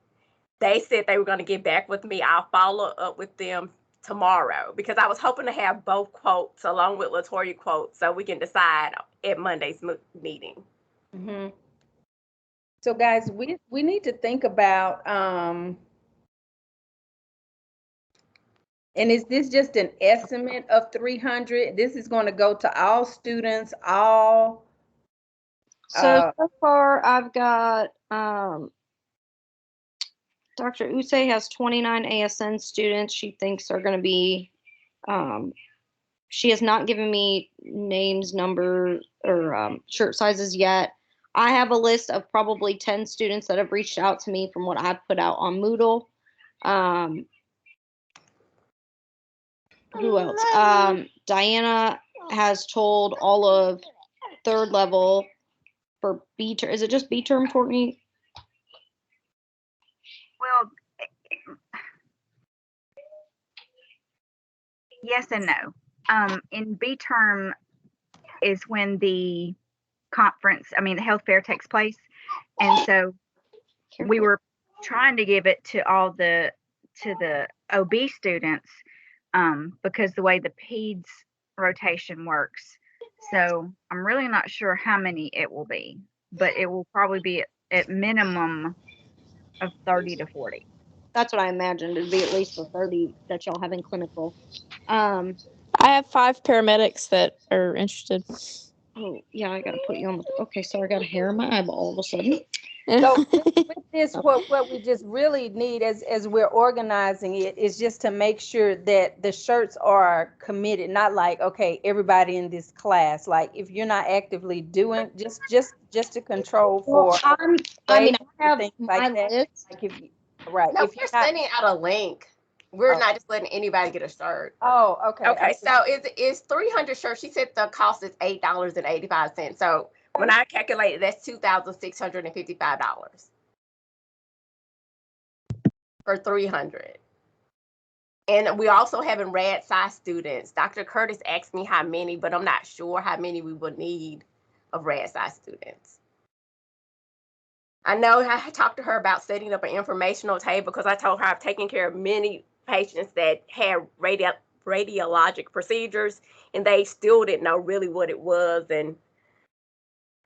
They said they were going to get back with me. I'll follow up with them tomorrow, because I was hoping to have both quotes along with Latoya quotes so we can decide at Monday's meeting. Mm-hmm. So guys, we need to think about, and is this just an estimate of 300? This is going to go to all students, all. So far I've got Dr. Usay has 29 ASN students she thinks are going to be, she has not given me names, numbers, or shirt sizes yet. I have a list of probably 10 students that have reached out to me from what I've put out on Moodle. Who else? Diana has told all of third level for B term. Is it just B term, Courtney? Well, yes and no. In B term is when the conference, the health fair takes place. And so we were trying to give it to the OB students, because the way the PEDS rotation works. So I'm really not sure how many it will be, but it will probably be at minimum of 30 to 40. That's what I imagined. It'd be at least the 30 that y'all have in clinical. I have 5 paramedics that are interested. Oh, yeah, I gotta put you on. Okay, so I got a hair in my eyeball all of a sudden. So with this, what we just really need as we're organizing it is just to make sure that the shirts are committed, not like, okay, everybody in this class. Like if you're not actively doing, just to control for. I have things my like that. list. Like right. No, If we're you're not, sending out a link. We're Oh. not just letting anybody get a shirt. oh, okay. Okay, so it's 300 shirts. She said the cost is $8.85. So when I calculated, that's $2,655 for 300. And we also having rad size students. Dr. Curtis asked me how many, but I'm not sure how many we would need of rad size students. I know I talked to her about setting up an informational table, because I told her I've taken care of many patients that had radiologic procedures, and they still didn't know really what it was and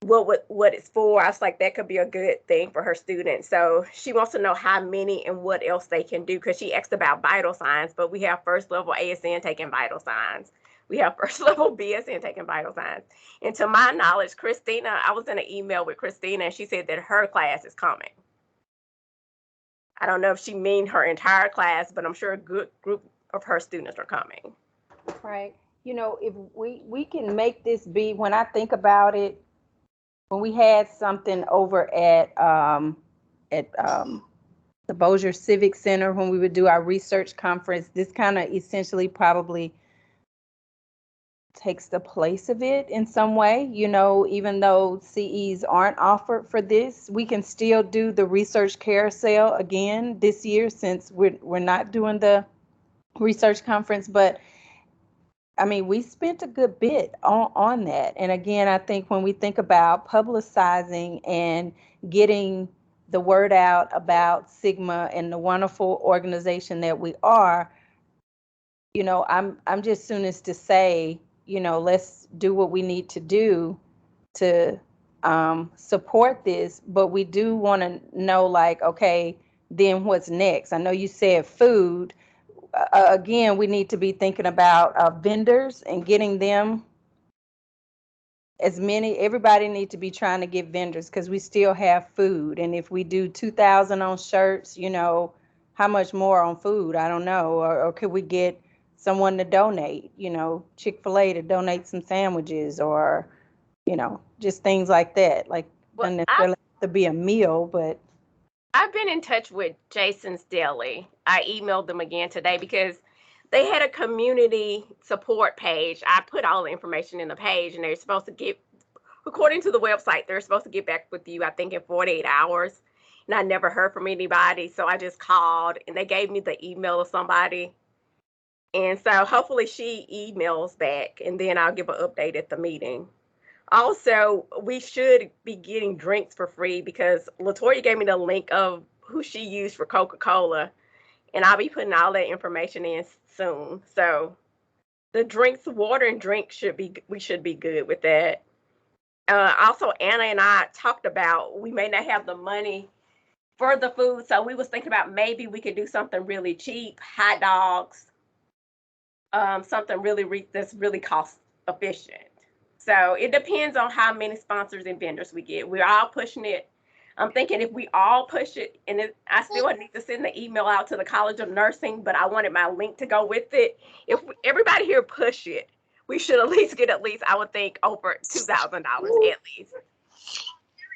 what it's for. I was like, that could be a good thing for her students. So she wants to know how many and what else they can do, because she asked about vital signs, but we have first level ASN taking vital signs. We have first level BSN taking vital signs. And to my knowledge, Christina, I was in an email with Christina, and she said that her class is coming. I don't know if she mean her entire class, but I'm sure a good group of her students are coming. Right. You know, if we can make this be, when I think about it, when we had something over at the Bossier Civic Center, when we would do our research conference, this kind of essentially probably takes the place of it in some way. You know, even though CEs aren't offered for this, we can still do the research carousel again this year, since we're not doing the research conference. But I mean, we spent a good bit on that. And again, I think when we think about publicizing and getting the word out about Sigma and the wonderful organization that we are, you know, I'm just soonest to say, you know, let's do what we need to do to support this. But we do want to know, like, okay, then what's next? I know you said food. Again, we need to be thinking about vendors and getting them as many. Everybody need to be trying to get vendors, because we still have food. And if we do 2,000 on shirts, you know, how much more on food? I don't know. Or could we get someone to donate, you know, Chick-fil-A to donate some sandwiches, or, you know, just things like that. Like, Well, doesn't necessarily have to be a meal, but I've been in touch with Jason's Deli. I emailed them again today because they had a community support page. I put all the information in the page, and they're supposed to get, according to the website, they're supposed to get back with you, I think, in 48 hours. And I never heard from anybody. So I just called, and they gave me the email of somebody. And so hopefully she emails back, and then I'll give an update at the meeting. Also, we should be getting drinks for free, because Latoya gave me the link of who she used for Coca-Cola, and I'll be putting all that information in soon. So the drinks, water and drinks we should be good with that. Also, Anna and I talked about we may not have the money for the food, so we was thinking about maybe we could do something really cheap, hot dogs, something that's really cost efficient. So it depends on how many sponsors and vendors we get. We're all pushing it. I'm thinking if we all push it, and I still need to send the email out to the College of Nursing, but I wanted my link to go with it. If everybody here push it, we should at least get, I would think, over $2,000 at least,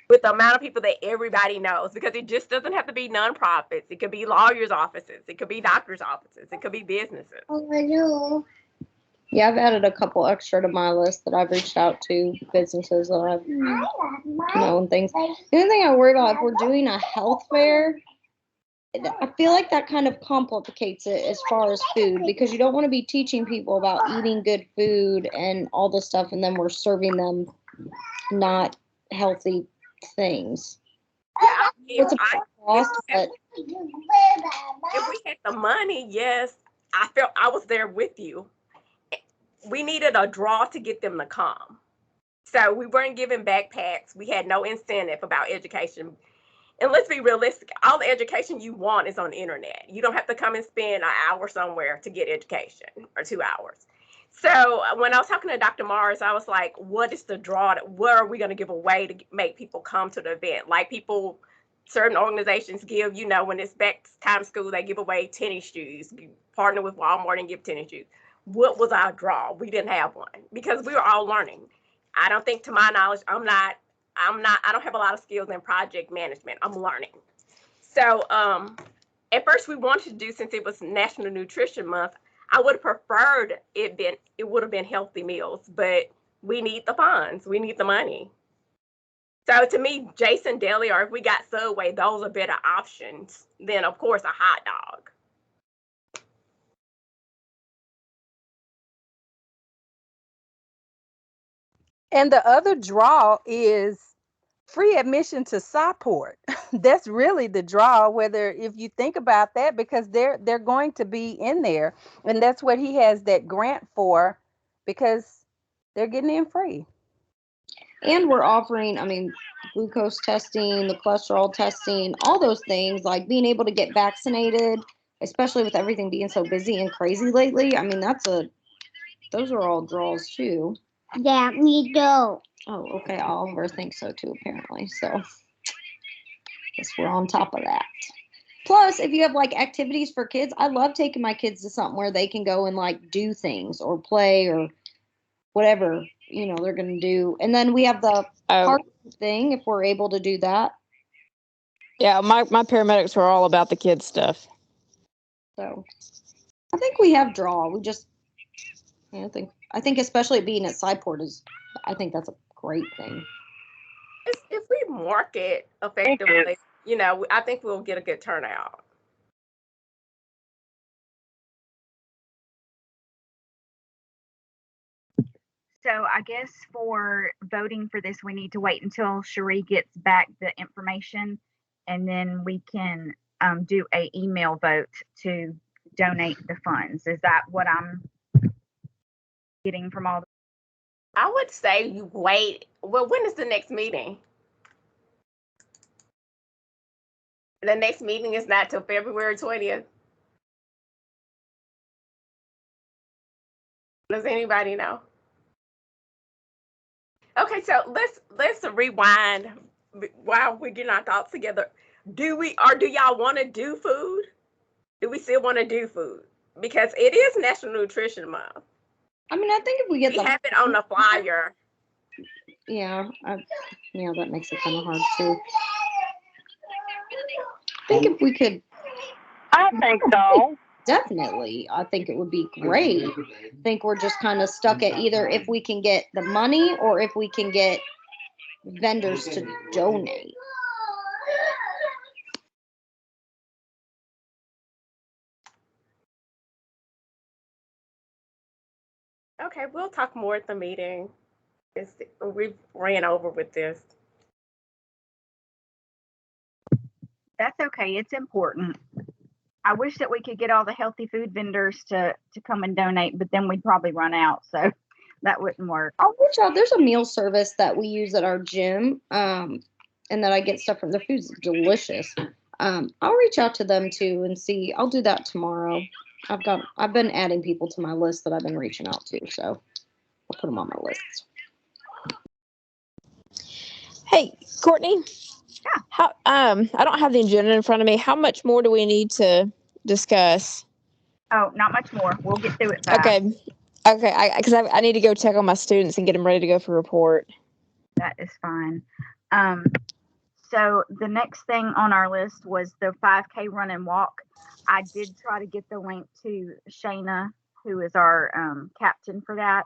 with the amount of people that everybody knows, because it just doesn't have to be nonprofits. It could be lawyers' offices. It could be doctors' offices. It could be businesses. Yeah, I've added a couple extra to my list that I've reached out to businesses that I've known things. The only thing I worry about, if we're doing a health fair, I feel like that kind of complicates it as far as food, because you don't want to be teaching people about eating good food and all this stuff, and then we're serving them not healthy things. Yeah, It's a cost, but if we had the money, yes, I felt I was there with you. We needed a draw to get them to come. So we weren't giving backpacks. We had no incentive about education. And let's be realistic, all the education you want is on the internet. You don't have to come and spend an hour somewhere to get education, or 2 hours. So when I was talking to Dr. Mars, I was like, what is the draw? What are we going to give away to make people come to the event? Like certain organizations give, when it's back time school, they give away tennis shoes. You partner with Walmart and give tennis shoes. What was our draw? We didn't have one, because we were all learning. I don't think, to my knowledge, I don't have a lot of skills in project management. I'm learning. So at first we wanted to do, since it was National Nutrition Month, I would have preferred it would have been healthy meals, but we need the funds. We need the money. So to me, Jason Deli, or if we got Subway, those are better options than, of course, a hot dog. and the other draw is free admission to Southport. That's really the draw, whether if you think about that, because they're going to be in there, and that's what he has that grant for, because they're getting in free. And we're offering, I mean, glucose testing, the cholesterol testing, all those things, like being able to get vaccinated, especially with everything being so busy and crazy lately. I mean, those are all draws too. Yeah, me too. Oh, okay. Oliver thinks so too, apparently. So, guess we're on top of that. Plus, if you have like activities for kids, I love taking my kids to something where they can go and like do things or play or whatever, they're going to do. And then we have the park thing if we're able to do that. Yeah, my paramedics were all about the kids stuff. So I think we have draw. We just, I think especially being at Sideport I think that's a great thing. If we market effectively, I think we'll get a good turnout. So I guess for voting for this, we need to wait until Cherie gets back the information, and then we can do a email vote to donate the funds. Is that what I'm getting from all? I would say you wait. Well, when is the next meeting? The next meeting is not till February 20th. Does anybody know? Okay, so let's rewind while we're getting our thoughts together. Do y'all want to do food? Do we still want to do food? Because it is National Nutrition Month. I mean, I think if we get have it on the flyer. Yeah, that makes it kind of hard too. I think if we could. I think so. Definitely. I think it would be great. I think we're just kind of stuck at either if we can get the money or if we can get vendors to donate. Okay, we'll talk more at the meeting. We ran over with this. That's okay. It's important. I wish that we could get all the healthy food vendors to come and donate, but then we'd probably run out. So that wouldn't work. I'll reach out. There's a meal service that we use at our gym, and that I get stuff from. The food's delicious. I'll reach out to them too and see. I'll do that tomorrow. I've been adding people to my list that I've been reaching out to, so I'll put them on my list. Hey, Courtney. Yeah. How I don't have the agenda in front of me. How much more do we need to discuss? Oh, not much more. We'll get through it fast. Okay. Because I need to go check on my students and get them ready to go for report. That is fine. So the next thing on our list was the 5K run and walk. I did try to get the link to Shayna, who is our captain for that.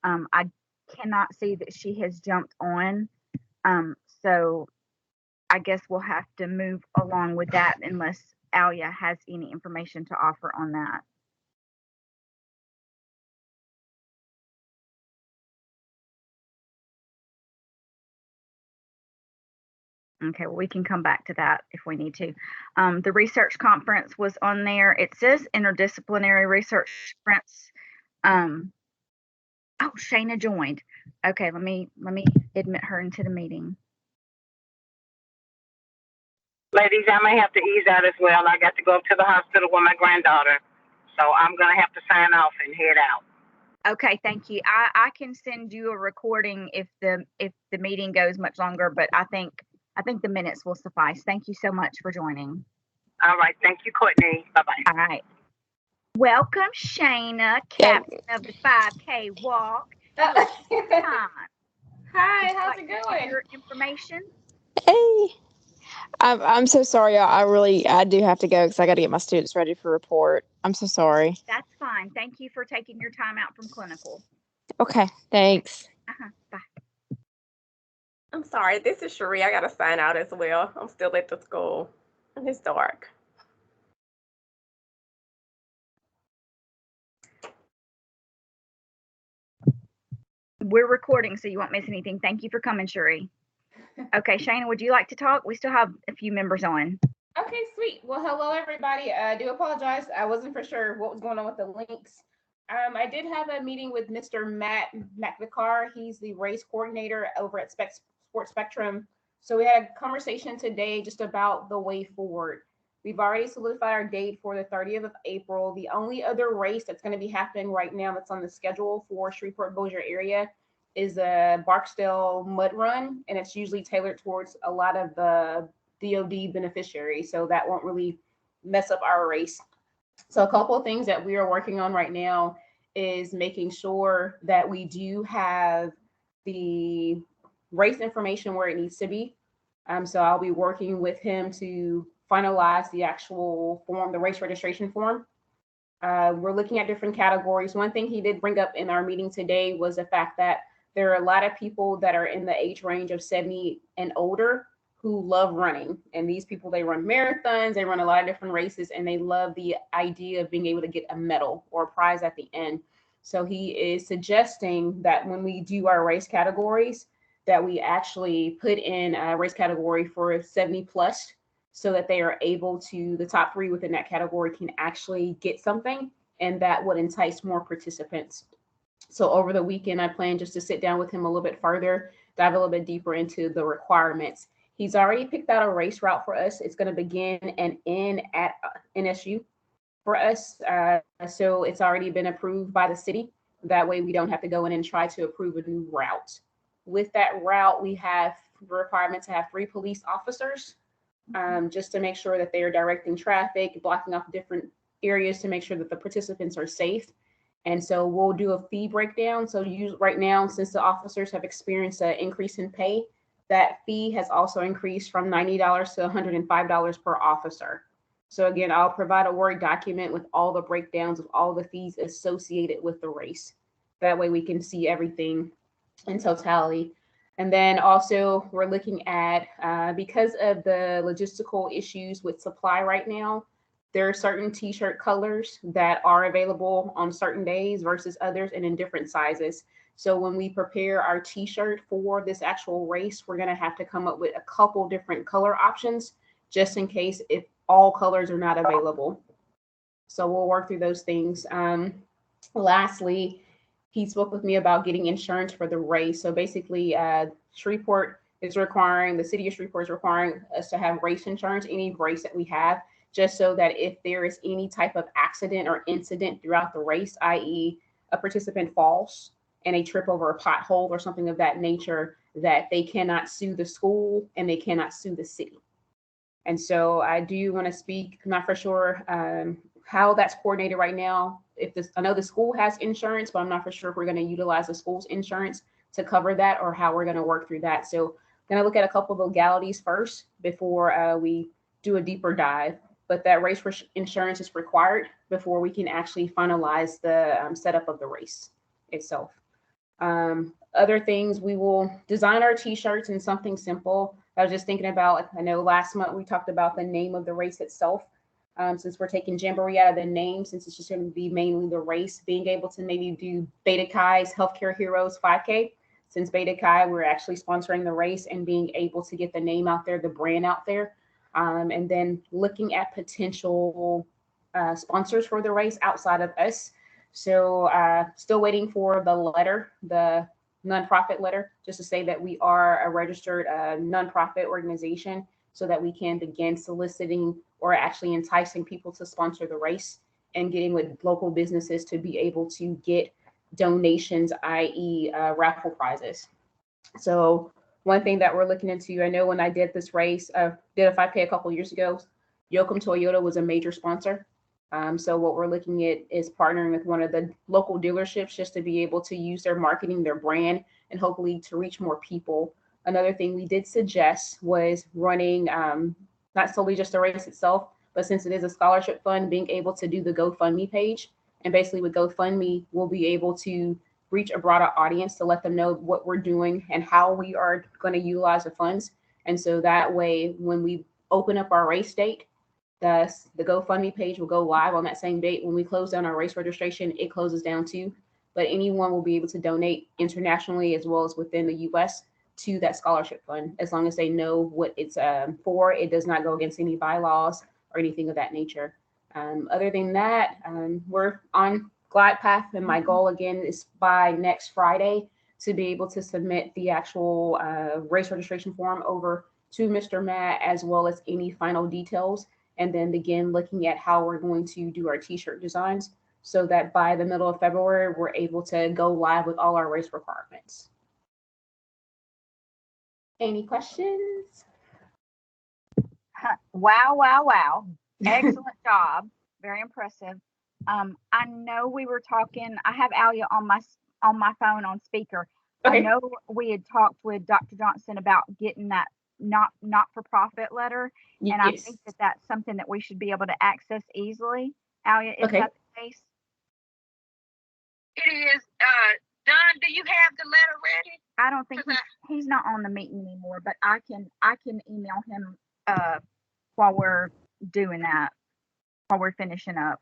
I cannot see that she has jumped on. So I guess we'll have to move along with that unless Alia has any information to offer on that. Okay, well, we can come back to that if we need to. The research conference was on there. It says interdisciplinary research conference. Oh, Shayna joined. Okay, let me admit her into the meeting. Ladies, I may have to ease out as well. I got to go up to the hospital with my granddaughter, so I'm gonna have to sign off and head out. Okay, thank you. I can send you a recording if the meeting goes much longer, but I think the minutes will suffice. Thank you so much for joining. All right, thank you, Courtney. Bye-bye. All right. Welcome, Shayna, captain of the 5K walk. Hi, Would you how's like it to give going? your information? Hey. I'm so sorry. I do have to go because I got to get my students ready for report. I'm so sorry. That's fine. Thank you for taking your time out from clinical. Okay, thanks. Bye. I'm sorry, this is Cherie. I gotta sign out as well. I'm still at the school and it's dark. We're recording, so you won't miss anything. Thank you for coming, Cherie. Okay, Shana, would you like to talk? We still have a few members on. Okay, sweet. Well, hello everybody. I do apologize. I wasn't for sure what was going on with the links. I did have a meeting with Mr. Matt McVicar. He's the race coordinator over at Sports Spectrum. So we had a conversation today just about the way forward. We've already solidified our date for the 30th of April. The only other race that's going to be happening right now that's on the schedule for Shreveport Bossier area is a Barksdale Mud Run, and it's usually tailored towards a lot of the DOD beneficiaries, so that won't really mess up our race. So a couple of things that we are working on right now is making sure that we do have the race information where it needs to be. So I'll be working with him to finalize the actual form, the race registration form. We're looking at different categories. One thing he did bring up in our meeting today was the fact that there are a lot of people that are in the age range of 70 and older who love running. And these people, they run marathons, they run a lot of different races, and they love the idea of being able to get a medal or a prize at the end. So he is suggesting that when we do our race categories, that we actually put in a race category for 70 plus, so that they are able to, the top 3 within that category can actually get something, and that would entice more participants. So over the weekend, I plan just to sit down with him a little bit further, dive a little bit deeper into the requirements. He's already picked out a race route for us. It's going to begin and end at NSU for us. So it's already been approved by the city. That way we don't have to go in and try to approve a new route. With that route, we have the requirement to have 3 police officers, just to make sure that they are directing traffic, blocking off different areas to make sure that the participants are safe. And so we'll do a fee breakdown. So right now, since the officers have experienced an increase in pay, that fee has also increased from $90 to $105 per officer. So again, I'll provide a Word document with all the breakdowns of all the fees associated with the race. That way we can see everything in totality. And then also we're looking at, because of the logistical issues with supply right now, there are certain T-shirt colors that are available on certain days versus others and in different sizes. So when we prepare our T-shirt for this actual race, we're going to have to come up with a couple different color options just in case if all colors are not available. So we'll work through those things. Lastly, he spoke with me about getting insurance for the race. So basically, Shreveport is requiring, the city of Shreveport is requiring us to have race insurance, any race that we have, just so that if there is any type of accident or incident throughout the race, i.e. a participant falls and they trip over a pothole or something of that nature, that they cannot sue the school and they cannot sue the city. And so I do want to speak, I'm not for sure how that's coordinated right now. I know the school has insurance, but I'm not for sure if we're going to utilize the school's insurance to cover that or how we're going to work through that. So I'm going to look at a couple of legalities first before we do a deeper dive. But that race insurance is required before we can actually finalize the setup of the race itself. Other things, we will design our T-shirts in something simple. I was just thinking about, I know last month we talked about the name of the race itself. Since we're taking Jamboree out of the name, since it's just going to be mainly the race, being able to maybe do Beta Chi's Healthcare Heroes 5K. Since Beta Chi, we're actually sponsoring the race and being able to get the name out there, the brand out there. And then looking at potential sponsors for the race outside of us. So still waiting for the letter, the nonprofit letter, just to say that we are a registered nonprofit organization so that we can begin soliciting or actually enticing people to sponsor the race and getting with local businesses to be able to get donations, i.e. raffle prizes. So one thing that we're looking into, I know when I did this race, did a 5K a couple years ago, Yoakum Toyota was a major sponsor. So what we're looking at is partnering with one of the local dealerships just to be able to use their marketing, their brand, and hopefully to reach more people. Another thing we did suggest was running not solely just the race itself, but since it is a scholarship fund, being able to do the GoFundMe page. And basically with GoFundMe, we'll be able to reach a broader audience to let them know what we're doing and how we are going to utilize the funds. And so that way, when we open up our race date, the GoFundMe page will go live on that same date. When we close down our race registration, it closes down too. But anyone will be able to donate internationally as well as within the US to that scholarship fund, as long as they know what it's for. It does not go against any bylaws or anything of that nature. Other than that, we're on glide path, and my goal again is by next Friday to be able to submit the actual race registration form over to Mr. Matt, as well as any final details, and then begin looking at how we're going to do our t-shirt designs, so that by the middle of February, we're able to go live with all our race requirements. Any questions? Wow, wow, wow. Excellent job. Very impressive. I know we were talking, I have Alia on my phone on speaker. I Okay. know we had talked with Dr. Johnson about getting that not for profit letter, and I Yes. think that that's something that we should be able to access easily. Alia, is Okay. that the case? It is. Don, do you have the letter ready? I don't think he's not on the meeting anymore, but I can email him while we're doing that, while we're finishing up.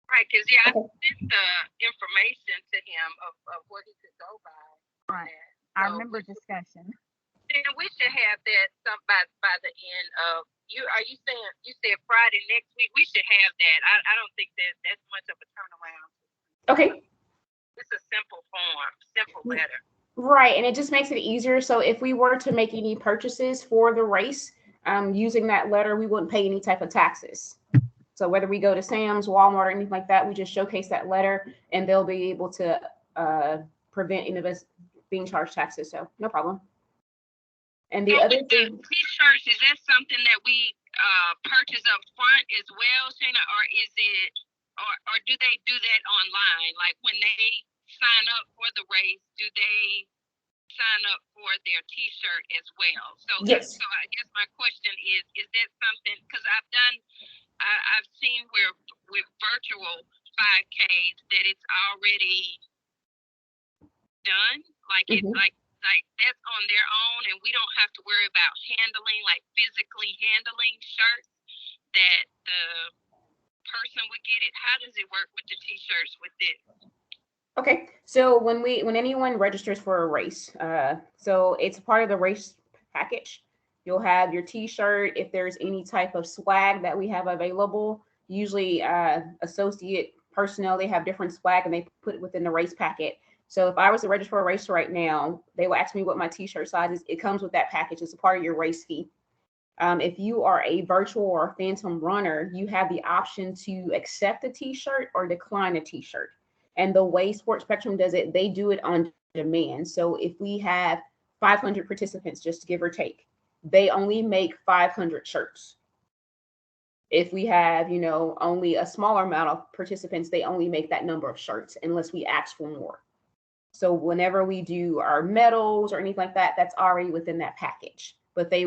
Right, because I sent the information to him of what he could go by. Right. I remember discussion. Then we should have that by the end of you said Friday next week. We should have that. I don't think that's much of a turnaround. Okay. It's a simple form, simple letter. Right, and it just makes it easier. So if we were to make any purchases for the race, using that letter, we wouldn't pay any type of taxes. So whether we go to Sam's, Walmart, or anything like that, we just showcase that letter, and they'll be able to prevent any of us being charged taxes. So no problem. And the other thing, T-shirts, is that something that we purchase up front as well, Shana, or is it, or do they do that online? Like when they sign up for the race, do they sign up for their T-shirt as well? So, yes. So I guess my question is that something? Because I've seen where with virtual 5Ks that it's already done, like it's like that's on their own, and we don't have to worry about physically handling shirts, that the person would get it. How does it work with the T-shirts with it? Okay, so when anyone registers for a race, so it's part of the race package. You'll have your T-shirt. If there's any type of swag that we have available, usually associate personnel, they have different swag and they put it within the race packet. So if I was to register for a race right now, they will ask me what my T-shirt size is. It comes with that package. It's a part of your race fee. If you are a virtual or phantom runner, you have the option to accept a T-shirt or decline a T-shirt. And the way Sports Spectrum does it, they do it on demand. So if we have 500 participants, just to give or take, they only make 500 shirts. If we have, only a smaller amount of participants, they only make that number of shirts unless we ask for more. So whenever we do our medals or anything like that, that's already within that package. But they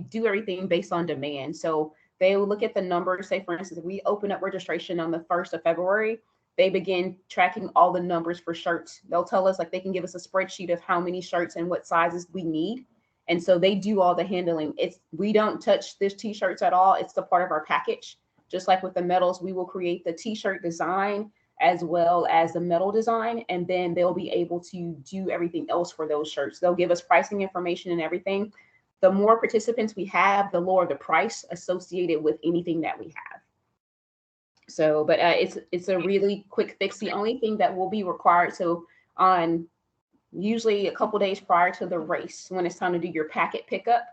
do everything based on demand. So they will look at the numbers. Say, for instance, if we open up registration on the 1st of February, they begin tracking all the numbers for shirts. They'll tell us, they can give us a spreadsheet of how many shirts and what sizes we need. And so they do all the handling. We don't touch this T-shirts at all. It's the part of our package. Just like with the medals, we will create the T-shirt design as well as the medal design, and then they'll be able to do everything else for those shirts. They'll give us pricing information and everything. The more participants we have, the lower the price associated with anything that we have. So, but it's a really quick fix. The only thing that will be required, so on usually a couple days prior to the race, when it's time to do your packet pickup,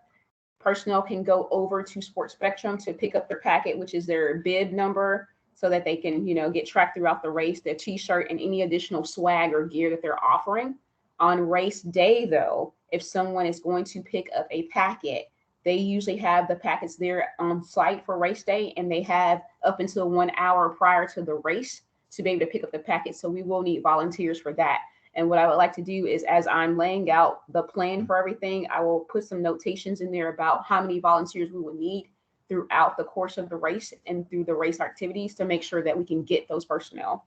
personnel can go over to Sports Spectrum to pick up their packet, which is their bid number, so that they can, get tracked throughout the race, their T-shirt and any additional swag or gear that they're offering. On race day, though, if someone is going to pick up a packet, they usually have the packets there on site for race day, and they have up until 1 hour prior to the race to be able to pick up the packet. So we will need volunteers for that. And what I would like to do is, as I'm laying out the plan for everything, I will put some notations in there about how many volunteers we will need throughout the course of the race and through the race activities to make sure that we can get those personnel.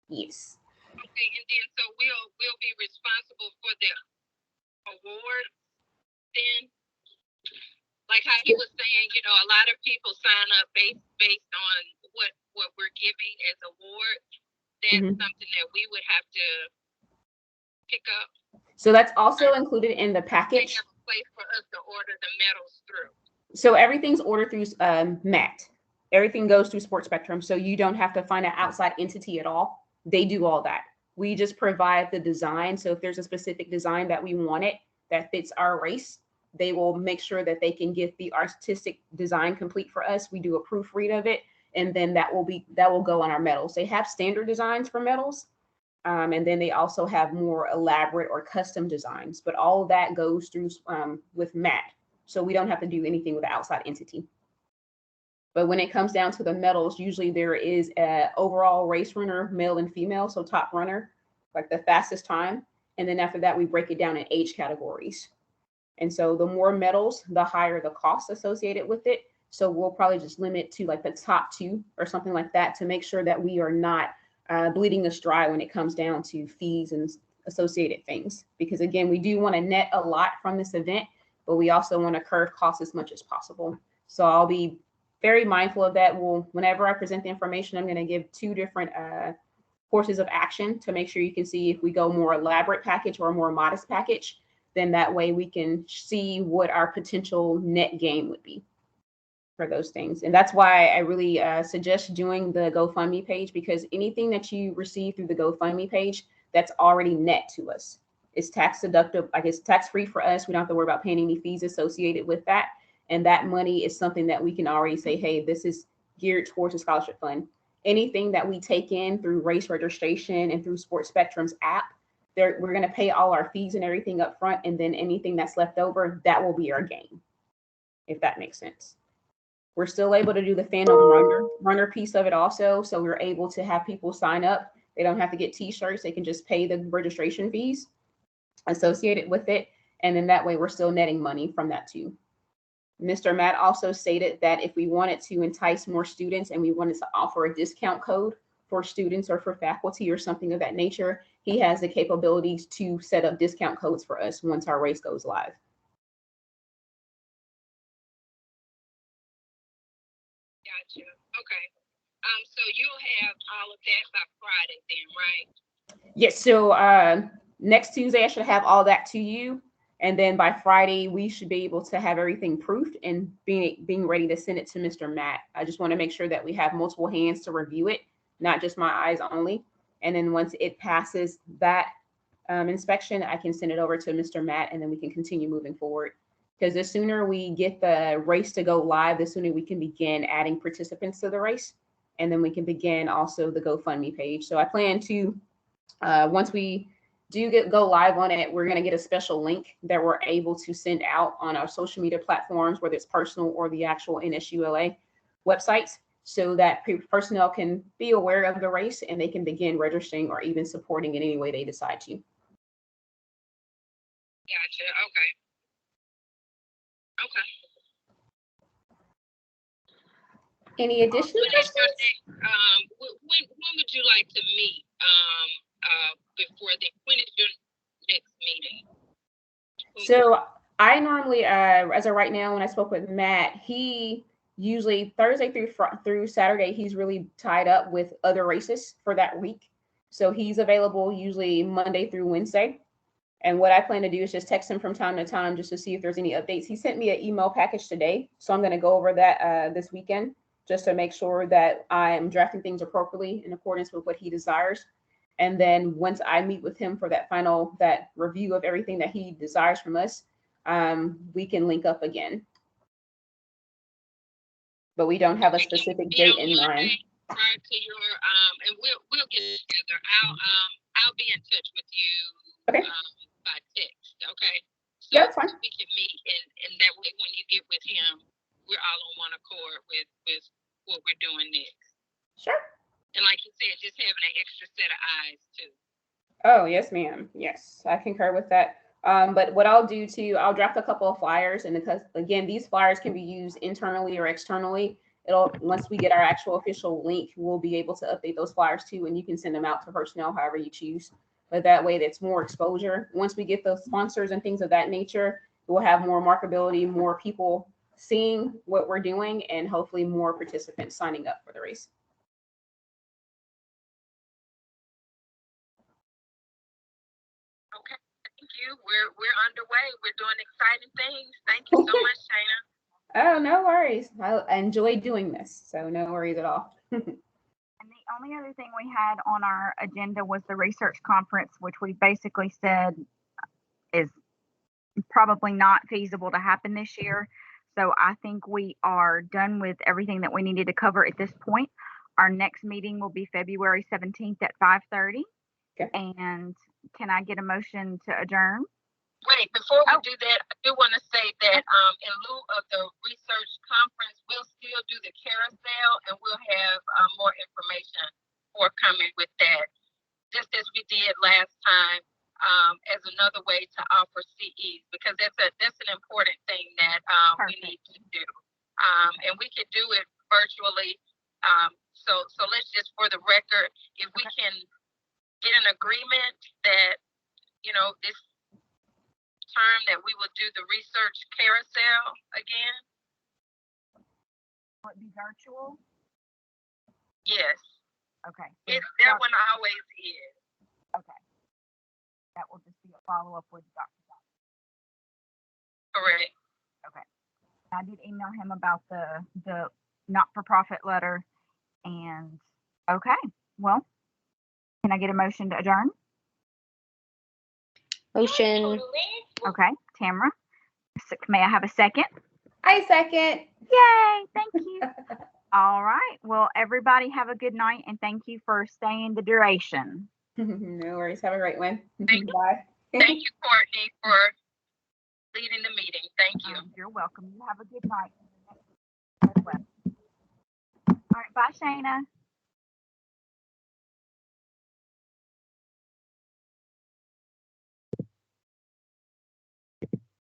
Yes. Okay, and then so we'll be responsible for the award then? Like how he was saying, a lot of people sign up based on what we're giving as award. That's something that we would have to pick up? So that's also included in the They package. have a place for us to order the medals through. So everything's ordered through MAT. Everything goes through Sports Spectrum. So you don't have to find an outside entity at all. They do all that. We just provide the design. So if there's a specific design that we wanted that fits our race, they will make sure that they can get the artistic design complete for us. We do a proofread of it, and then that will go on our medals. They have standard designs for medals, and then they also have more elaborate or custom designs. But all of that goes through with MAT, so we don't have to do anything with the outside entity. But when it comes down to the medals, usually there is a overall race runner, male and female, so top runner, like the fastest time, and then after that we break it down in age categories. And so the more medals, the higher the cost associated with it. So we'll probably just limit to like the top 2 or something like that to make sure that we are not bleeding us dry when it comes down to fees and associated things. Because again, we do want to net a lot from this event, but we also want to curb costs as much as possible. So I'll be very mindful of that. Whenever I present the information, I'm going to give 2 different courses of action to make sure you can see if we go more elaborate package or a more modest package. Then that way we can see what our potential net gain would be for those things. And that's why I really suggest doing the GoFundMe page, because anything that you receive through the GoFundMe page, that's already net to us. It's tax deductible, like it's tax free for us. We don't have to worry about paying any fees associated with that. And that money is something that we can already say, hey, this is geared towards a scholarship fund. Anything that we take in through race registration and through Sports Spectrum's app, we're going to pay all our fees and everything up front, and then anything that's left over, that will be our gain, if that makes sense. We're still able to do the fandom runner piece of it also, so we're able to have people sign up. They don't have to get T-shirts. They can just pay the registration fees associated with it, and then that way we're still netting money from that too. Mr. Matt also stated that if we wanted to entice more students and we wanted to offer a discount code for students or for faculty or something of that nature, he has the capabilities to set up discount codes for us once our race goes live. Gotcha. Okay. So you'll have all of that by Friday then, right? Yes. So next Tuesday I should have all that to you, and then by Friday we should be able to have everything proofed and being ready to send it to Mr. Matt. I just want to make sure that we have multiple hands to review it, not just my eyes only. And then once it passes that inspection, I can send it over to Mr. Matt, and then we can continue moving forward. Because the sooner we get the race to go live, the sooner we can begin adding participants to the race. And then we can begin also the GoFundMe page. So I plan to, once we do go live on it, we're going to get a special link that we're able to send out on our social media platforms, whether it's personal or the actual NSULA websites, so that personnel can be aware of the race and they can begin registering or even supporting in any way they decide to. Gotcha. Okay. Okay. Any additional questions? When would you like to meet? Before then, when is your next meeting? So I normally, as of right now, when I spoke with Matt, he usually Thursday through Saturday, he's really tied up with other races for that week. So he's available usually Monday through Wednesday. And what I plan to do is just text him from time to time just to see if there's any updates. He sent me an email package today, so I'm going to go over that this weekend just to make sure that I am drafting things appropriately in accordance with what he desires. And then once I meet with him for that review of everything that he desires from us, we can link up again. But we don't have a specific date in mind. Prior to your and we'll get together. I'll be in touch with you. Okay. By text. Okay. So yeah, that's fine. We can meet, and that way when you get with him, we're all on one accord with what we're doing next. Sure. And like you said, just having an extra set of eyes too. Oh, yes, ma'am. Yes, I concur with that. But what I'll do too, I'll draft a couple of flyers, and because again, these flyers can be used internally or externally. Once we get our actual official link, we'll be able to update those flyers too, and you can send them out to personnel however you choose. But that way, that's more exposure. Once we get those sponsors and things of that nature, we'll have more marketability, more people seeing what we're doing, and hopefully more participants signing up for the race. you. We're underway. We're doing exciting things. Thank you so much, Shayna. Oh, no worries. I enjoy doing this, so no worries at all. And the only other thing we had on our agenda was the research conference, which we basically said is probably not feasible to happen this year. So I think we are done with everything that we needed to cover at this point. Our next meeting will be February 17th at 5:30. Okay. And can I get a motion to adjourn? Wait, before we do that, I do want to say that in lieu of the research conference, we'll still do the carousel and we'll have more information forthcoming with that, just as we did last time, as another way to offer CEs, because that's an important thing that we need to do. And we could do it virtually. So let's just, for the record, if we can get an agreement that, this term that we will do the research carousel again. Will it be virtual? Yes. Okay. That one always is. Okay. That will just be a follow-up with Dr. Correct. Okay. I did email him about the not-for-profit letter. And okay, well, can I get a motion to adjourn? Motion. Okay, Tamara. May I have a second? I second. Yay, thank you. All right. Well, everybody have a good night and thank you for staying the duration. No worries. Have a great one. Thank you. Bye. Thank you, Courtney, for leading the meeting. Thank you. You're welcome. You have a good night. All right, bye, Shayna.